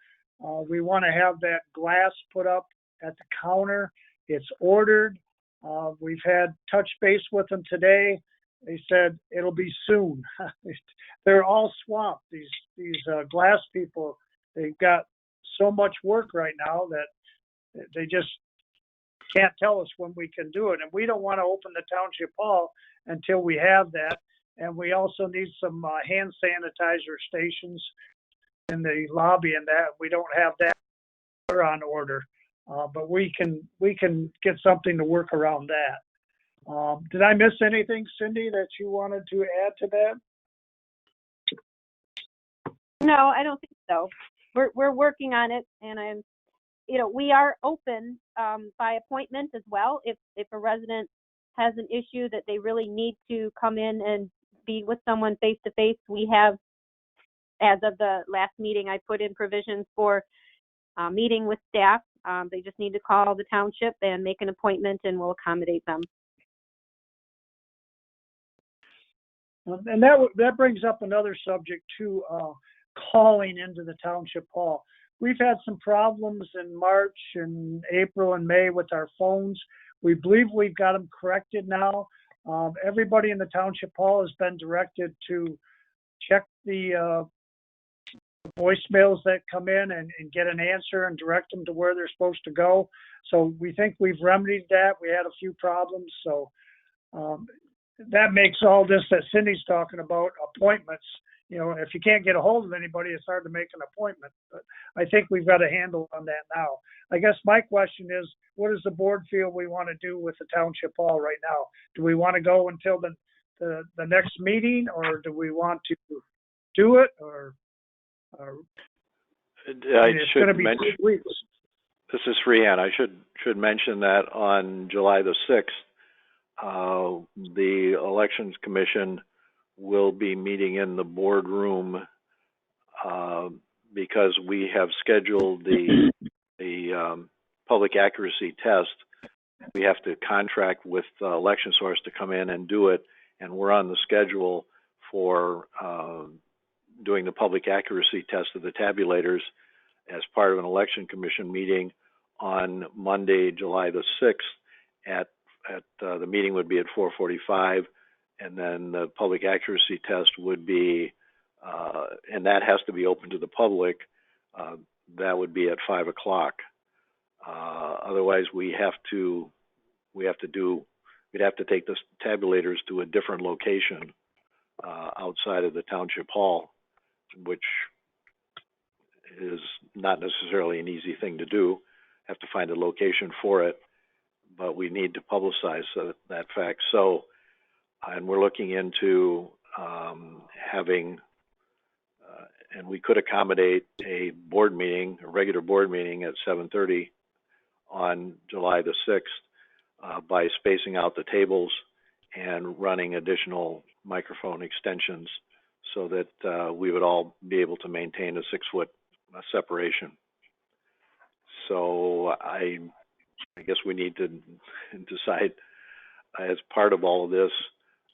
We want to have that glass put up at the counter. It's ordered. We've had touch base with them today. They said it'll be soon. They're all swamped. These glass people, they've got so much work right now that they just can't tell us when we can do it. And we don't want to open the Township Hall until we have that. And we also need some hand sanitizer stations in the lobby, and that we don't have that on order. But we can get something to work around that. Did I miss anything, Cindy, that you wanted to add to that? No, I don't think so. We're working on it, and we are open by appointment as well. If a resident has an issue that they really need to come in and be with someone face to face, we have, as of the last meeting, I put in provisions for meeting with staff. They just need to call the township and make an appointment, and we'll accommodate them. And that brings up another subject too, calling into the Township Hall. We've had some problems in March and April and May with our phones. We believe we've got them corrected now. Everybody in the Township Hall has been directed to check the voicemails that come in and get an answer and direct them to where they're supposed to go. So we think we've remedied that. We had a few problems. So that makes all this that Cindy's talking about, appointments. If you can't get a hold of anybody, it's hard to make an appointment. But I think we've got a handle on that now. I guess my question is, what does the board feel we want to do with the Township Hall right now? Do we want to go until the next meeting, or do we want to do it, or it's going to be 3 weeks? This is Freehand. I should mention that on July the 6th, the Elections Commission will be meeting in the boardroom because we have scheduled the public accuracy test. We have to contract with Election Source to come in and do it, and we're on the schedule for doing the public accuracy test of the tabulators as part of an Election Commission meeting on Monday, July the 6th. The meeting would be at 4:45, and then the public accuracy test would be, and that has to be open to the public. That would be at 5 o'clock. Otherwise, we'd have to take the tabulators to a different location outside of the Township Hall, which is not necessarily an easy thing to do. Have to find a location for it, but we need to publicize that fact. So, and we're looking into having, and we could accommodate a regular board meeting at 7:30 on July the 6th. by spacing out the tables and running additional microphone extensions so that we would all be able to maintain a 6-foot separation. So I guess we need to decide as part of all of this,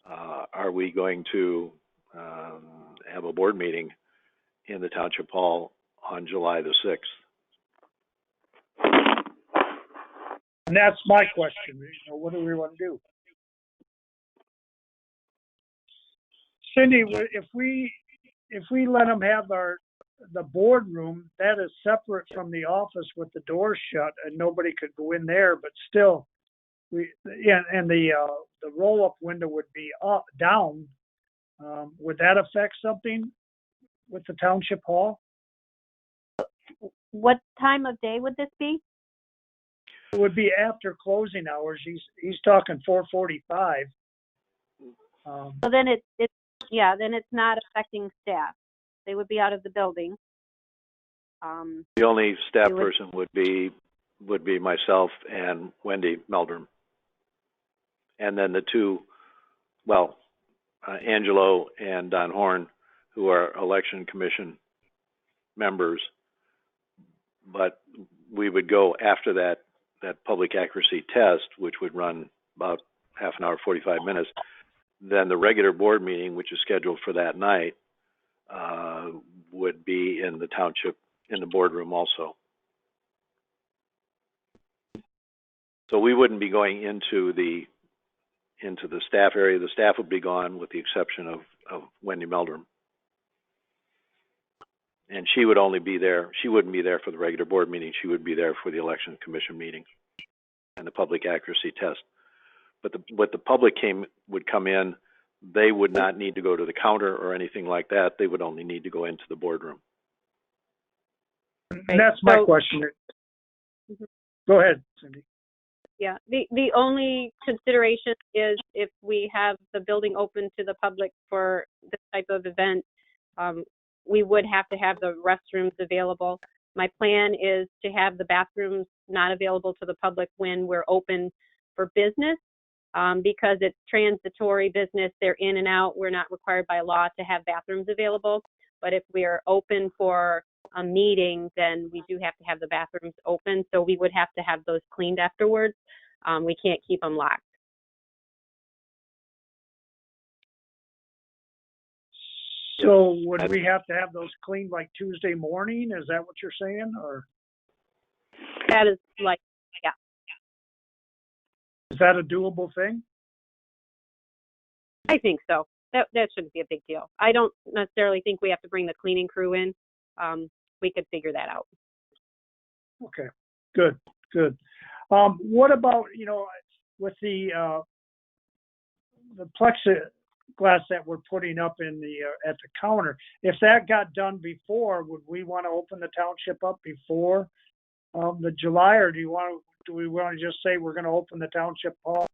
are we going to have a board meeting in the Township Hall on July the 6th? And that's my question. What do we want to do? Cindy, if we let them have the boardroom, that is separate from the office with the doors shut and nobody could go in there, but still the roll-up window would be down. Would that affect something with the Township Hall? What time of day would this be? It would be after closing hours. He's talking 4:45. So then then it's not affecting staff. They would be out of the building. The only staff person would be myself and Wendy Meldrum. And then the two, Angelo and Don Horn, who are election commission members. But we would go after that public accuracy test, which would run about half an hour, 45 minutes. Then the regular board meeting, which is scheduled for that night, would be in the township, in the boardroom also. So we wouldn't be going into the staff area. The staff would be gone with the exception of Wendy Meldrum. And she would only be there, she wouldn't be there for the regular board meeting, she would be there for the election commission meeting and the public accuracy test. But the public would come in, they would not need to go to the counter or anything like that, they would only need to go into the boardroom. And that's my question. Go ahead, Cindy. Yeah, the only consideration is if we have the building open to the public for this type of event, we would have to have the restrooms available. My plan is to have the bathrooms not available to the public when we're open for business, because it's transitory business. They're in and out. We're not required by law to have bathrooms available. But if we're open for a meeting, then we do have to have the bathrooms open. So we would have to have those cleaned afterwards. We can't keep them locked. So would we have to have those cleaned like Tuesday morning? Is that what you're saying? Or that is yeah. Is that a doable thing? I think so. That shouldn't be a big deal. I don't necessarily think we have to bring the cleaning crew in. We could figure that out. Okay, good. What about, with the plexiglass that we're putting up in at the counter, if that got done before, would we want to open the township up before the July, or do we want to just say we're going to open the township hall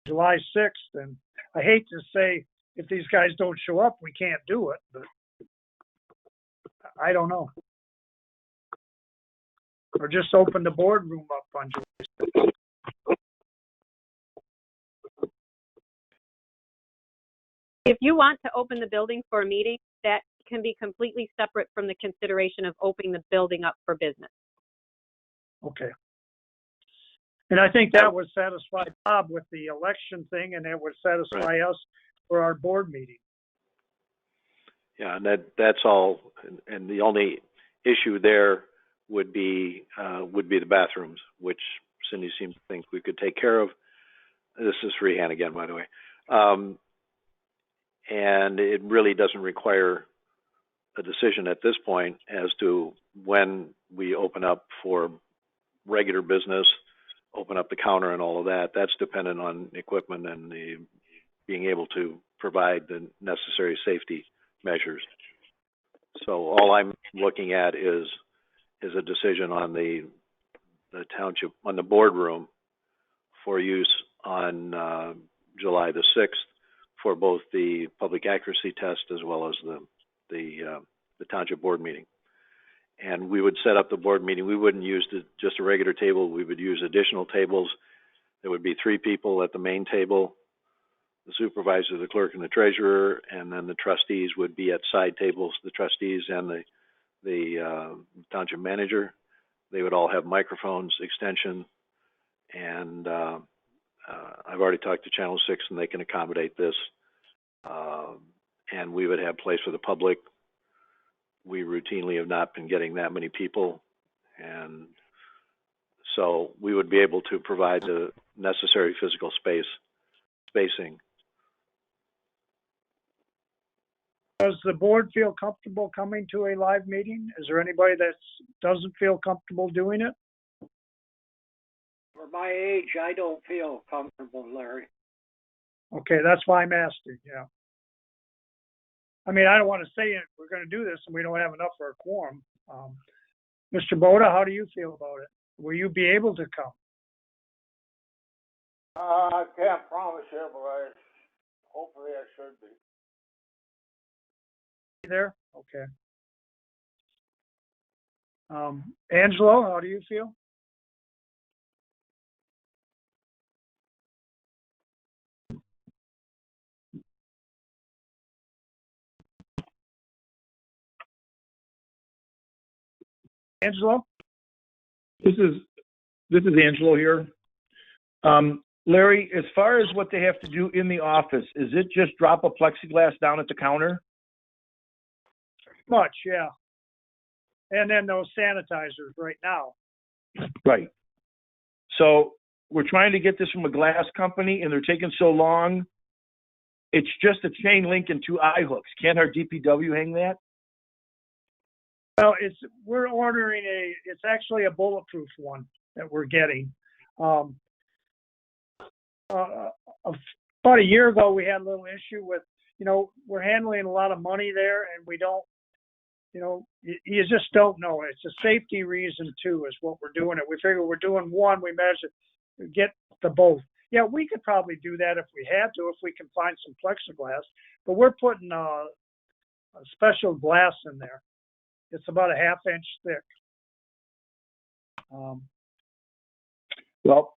July 6th? And I hate to say if these guys don't show up, we can't do it, but I don't know. Or just open the boardroom up on July 6th. If you want to open the building for a meeting, that can be completely separate from the consideration of opening the building up for business. Okay. And I think that would satisfy Bob with the election thing, and it would satisfy us for our board meeting. Yeah, and that's all. And the only issue there would be the bathrooms, which Cindy seems to think we could take care of. This is freehand again, by the way. And it really doesn't require a decision at this point as to when we open up for regular business, open up the counter and all of that. That's dependent on equipment and being able to provide the necessary safety measures. So all I'm looking at is a decision on the township, on the boardroom for use on July the 6th for both the public accuracy test as well as the township board meeting. And we would set up the board meeting. We wouldn't use just a regular table. We would use additional tables There would be 3 people at the main table, the supervisor, the clerk, and the treasurer, and then the trustees would be at side tables, the trustees and the township manager. They would all have microphones, extension, and I've already talked to Channel 6 and they can accommodate this. And we would have place for the public. We routinely have not been getting that many people, and so we would be able to provide the necessary physical spacing. Does the board feel comfortable coming to a live meeting? Is there anybody that doesn't feel comfortable doing it? For my age, I don't feel comfortable, Larry. Okay, that's why I'm asking, yeah. I mean, I don't want to say it, we're going to do this and we don't have enough for a quorum. Mr. Boda, how do you feel about it? Will you be able to come? I can't promise you, but hopefully I should be. There? Okay. Angelo, how do you feel? Angelo? This is Angelo here. Larry, as far as what they have to do in the office, is it just drop a plexiglass down at the counter? Much, yeah. And then those sanitizers right now. Right. So we're trying to get this from a glass company and they're taking so long. It's just a chain link and 2 eye hooks. Can't our DPW hang that? Well, we're ordering it's actually a bulletproof one that we're getting. About a year ago, we had a little issue with, we're handling a lot of money there and we don't, you just don't know. It's a safety reason too, is what we're doing it. We figure we're doing one, we measure, get the both. Yeah, we could probably do that if we had to, if we can find some plexiglass, but we're putting a special glass in there. It's about a 1/2 inch thick. Well,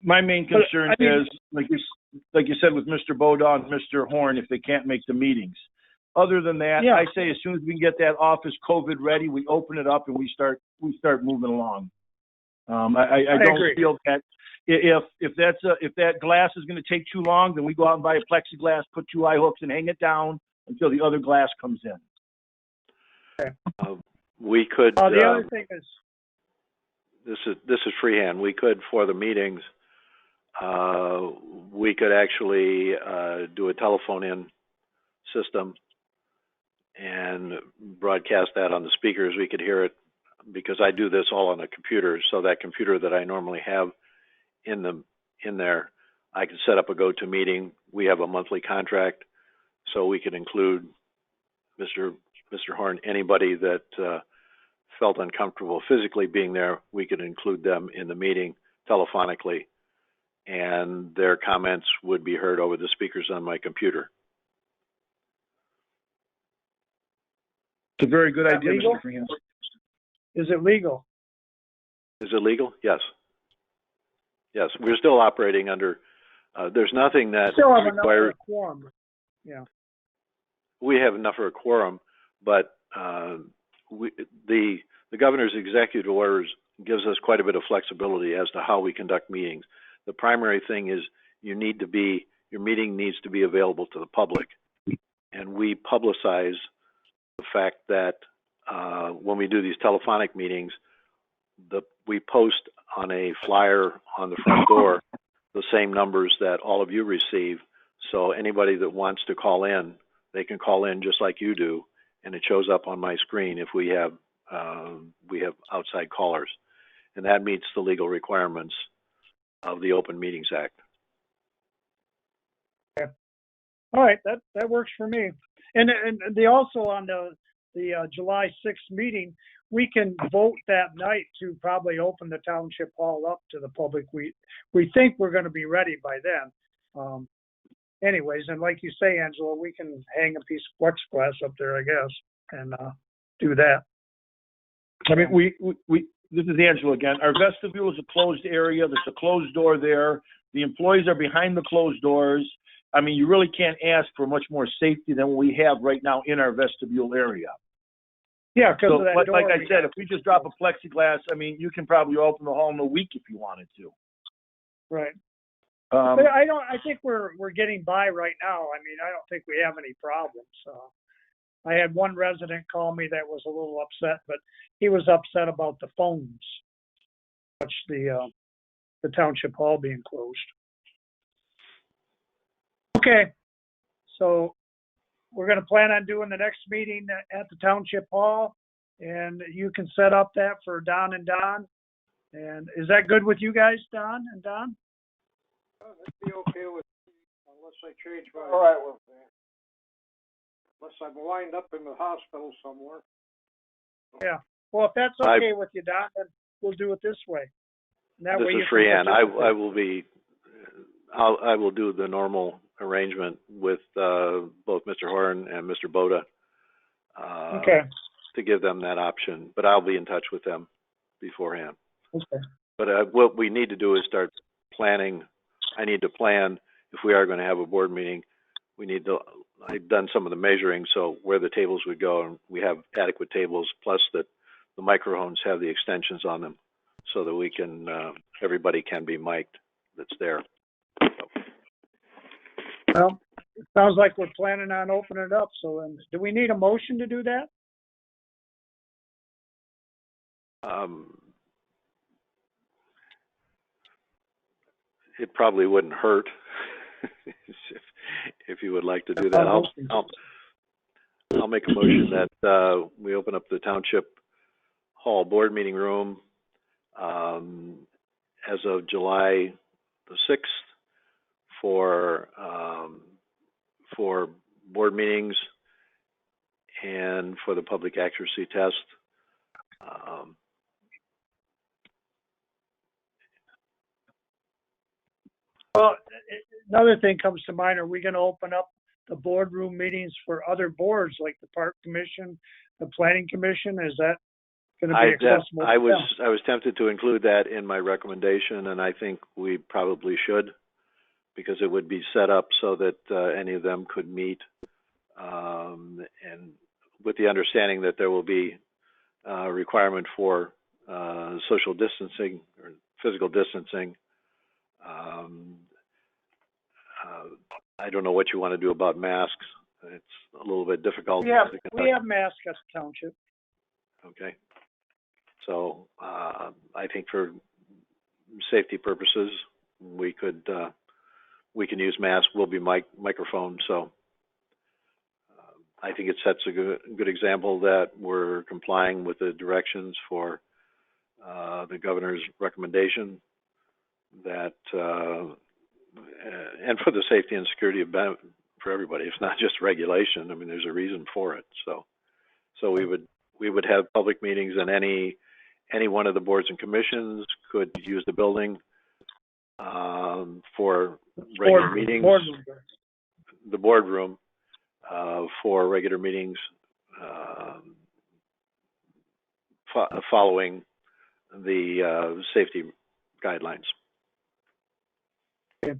my main concern is, like you said, with Mr. Boda and Mr. Horn, if they can't make the meetings. Other than that, yeah. I say as soon as we can get that office COVID ready, we open it up and we start moving along. I don't agree. feel that if that glass is going to take too long, then we go out and buy a plexiglass, put 2 eye hooks, and hang it down until the other glass comes in. Okay. We could. The other thing is, this is freehand. We could, for the meetings, we could actually do a telephone-in system and broadcast that on the speakers. We could hear it because I do this all on a computer. So that computer that I normally have in there, I can set up a go-to-meeting. We have a monthly contract, so we could include Mr. Horn, anybody that felt uncomfortable physically being there, we could include them in the meeting telephonically, and their comments would be heard over the speakers on my computer. It's a very good idea, legal? Mr. Freehan. Is it legal? Is it legal? Yes. Yes, we're still operating under, there's nothing that Still have requires... enough for a quorum. Yeah. We have enough for a quorum, but the governor's executive orders gives us quite a bit of flexibility as to how we conduct meetings. The primary thing is your meeting needs to be available to the public. And we publicize the fact that when we do these telephonic meetings, we post on a flyer on the front door the same numbers that all of you receive. So anybody that wants to call in, they can call in just like you do, and it shows up on my screen if we have outside callers, and that meets the legal requirements of the Open Meetings Act. Okay. All right, that works for me. And they also on the July 6th meeting, we can vote that night to probably open the township hall up to the public. We think we're going to be ready by then. Anyways, and like you say, Angela, we can hang a piece of plexiglass up there, I guess, and do that. I mean, this is Angelo again. Our vestibule is a closed area. There's a closed door there. The employees are behind the closed doors. I mean, you really can't ask for much more safety than we have right now in our vestibule area. Yeah, because So, of that like, door. like I said, if we just drop a plexiglass, I mean, you can probably open the hall in a week if you wanted to. Right. Um, But I think we're getting by right now. I mean, I don't think we have any problems. I had one resident call me that was a little upset, but he was upset about the phones, much the township hall being closed. Okay, so we're going to plan on doing the next meeting at the township hall, and you can set up that for Don and Don. And is that good with you guys, Don and Don? That'd be okay with me, unless I change my. All right, well, Unless I'm lined up in the hospital somewhere. Yeah. Well, if that's okay with you, Don, then we'll do it this way. And that This way is you can Freehan. participate. I will be, I will do the normal arrangement with, both Mr. Horn and Mr. Boda. Okay. To give them that option, but I'll be in touch with them beforehand. Okay. But, what we need to do is start planning. I need to plan if we are going to have a board meeting. We need to, I've done some of the measuring, so where the tables would go, and we have adequate tables, plus that the microphones have the extensions on them, so that we can, everybody can be mic'd that's there. Well, it sounds like we're planning on opening it up. So then, do we need a motion to do that? It probably wouldn't hurt if you would like to do that. I'll make a motion that we open up the Township Hall Board Meeting Room as of July the 6th for board meetings and for the public accuracy test. Well, another thing comes to mind. Are we going to open up the boardroom meetings for other boards like the Park Commission, the Planning Commission? Is that going to be accessible? I was tempted to include that in my recommendation, and I think we probably should, because it would be set up so that any of them could meet, and with the understanding that there will be a requirement for social distancing or physical distancing. I don't know what you want to do about masks. It's a little bit difficult. We have masks at the township. Okay. So I think for safety purposes, we can use masks. We'll be microphone. So I think it sets a good example that we're complying with the directions for the governor's recommendation, that and for the safety and security for everybody. It's not just regulation. I mean, there's a reason for it. So we would have public meetings, and any one of the boards and commissions could use the building for regular meetings. The boardroom for regular meetings, following the safety guidelines. Okay.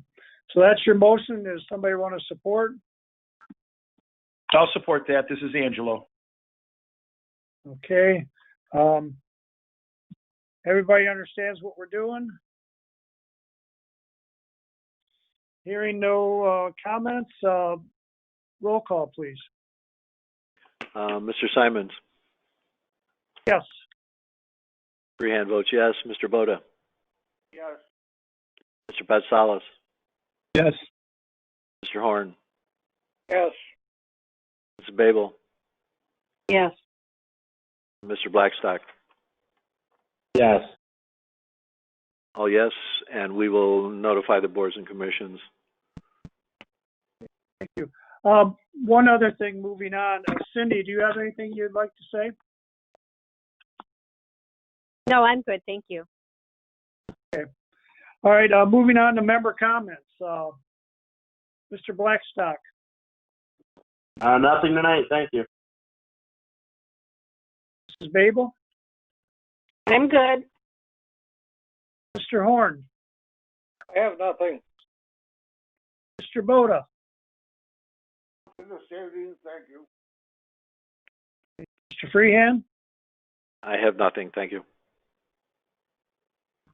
So that's your motion. Does somebody want to support? I'll support that. This is Angelo. Okay. Everybody understands what we're doing? Hearing no comments, roll call, please. Mr. Simons? Yes. Freehan votes yes. Mr. Boda? yes. Mr. Patsalos? Yes. Mr. Horn? Yes. Mrs. Babel? Yes. Mr. Blackstock? Yes. All yes, and we will notify the boards and commissions. Thank you. One other thing, moving on. Cindy, do you have anything you'd like to say? No, I'm good. Thank you. Okay. All right, moving on to member comments. Mr. Blackstock. Nothing tonight. Thank you. Mrs. Babel? I'm good. Mr. Horn, I have nothing. Mr. Boda, In the same, thank you. Mr. Freehand. I have nothing, thank you.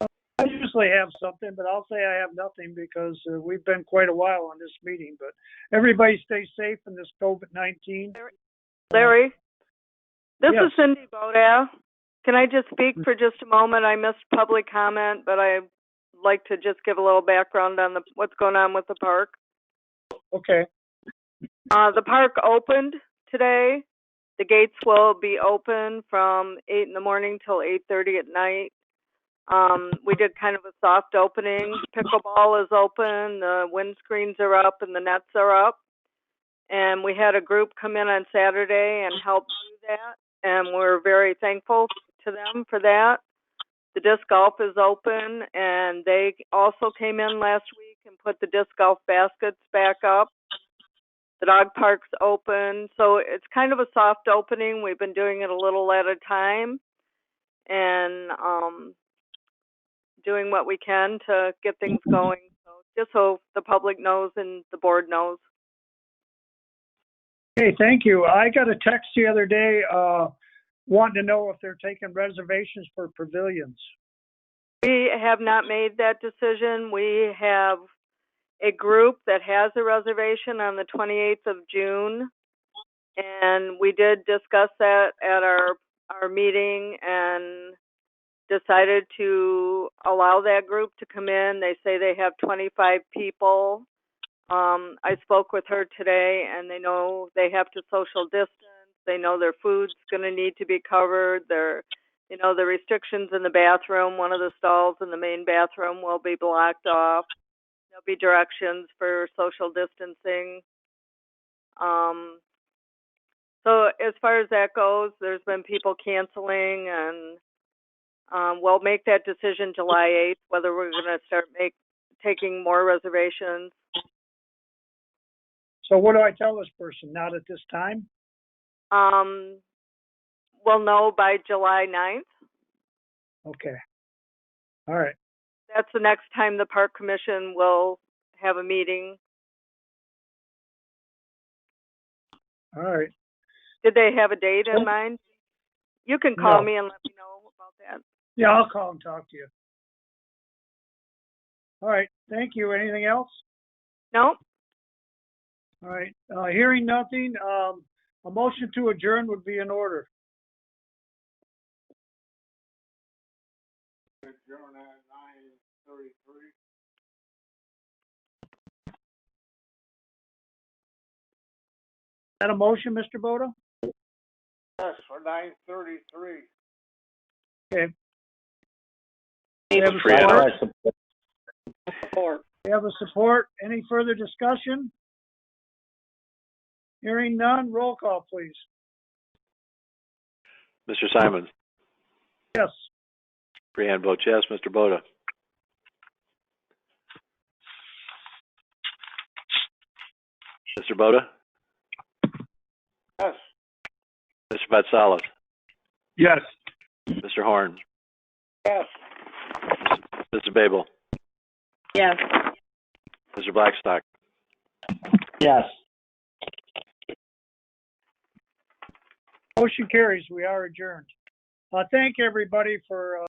I usually have something, but I'll say I have nothing because we've been quite a while on this meeting. But everybody stay safe in this COVID-19. Larry, this Yes. is Cindy Boda. Can I just speak for just a moment? I missed public comment, but I'd like to just give a little background on what's going on with the park. Okay. The park opened today. The gates will be open from 8 in the morning till 8:30 at night. We did kind of a soft opening. Pickleball is open, the windscreens are up, and the nets are up. And we had a group come in on Saturday and help do that, and we're very thankful to them for that. The disc golf is open, and they also came in last week and put the disc golf baskets back up. The dog park's open, so it's kind of a soft opening. We've been doing it a little at a time, and doing what we can to get things going. So just so the public knows and the board knows. Hey, thank you. I got a text the other day wanting to know if they're taking reservations for pavilions. We have not made that decision. We have a group that has a reservation on the 28th of June, and we did discuss that at our meeting and decided to allow that group to come in. They say they have 25 people. I spoke with her today, and they know they have to social distance. They know their food's going to need to be covered. The restrictions in the bathroom, one of the stalls in the main bathroom will be blocked off. There'll be directions for social distancing. So as far as that goes, there's been people canceling, and we'll make that decision July 8th, whether we're going to start taking more reservations. So what do I tell this person? Not at this time? We'll know by July 9th. Okay. All right. That's the next time the Park Commission will have a meeting. All right. Did they have a date in mind? You can call No. me and let me know about that. Yeah, I'll call and talk to you. All right. Thank you. Anything else? No? All right. Hearing nothing, a motion to adjourn would be in order. Adjourn at 9:33. Is that a motion, Mr. Boda? Yes, for 9:33. Okay. This We have is a Freehand. support. Support. We have a support. Any further discussion? Hearing none, roll call, please. Mr. Simons, Yes. Freehand votes yes. Mr. Boda. Mr. Boda? Yes. Mr. Vatsalis? Yes. Mr. Horn? Yes. Mr. Babel? Yes. Mr. Blackstock? Yes. Motion carries. We are adjourned. Thank everybody for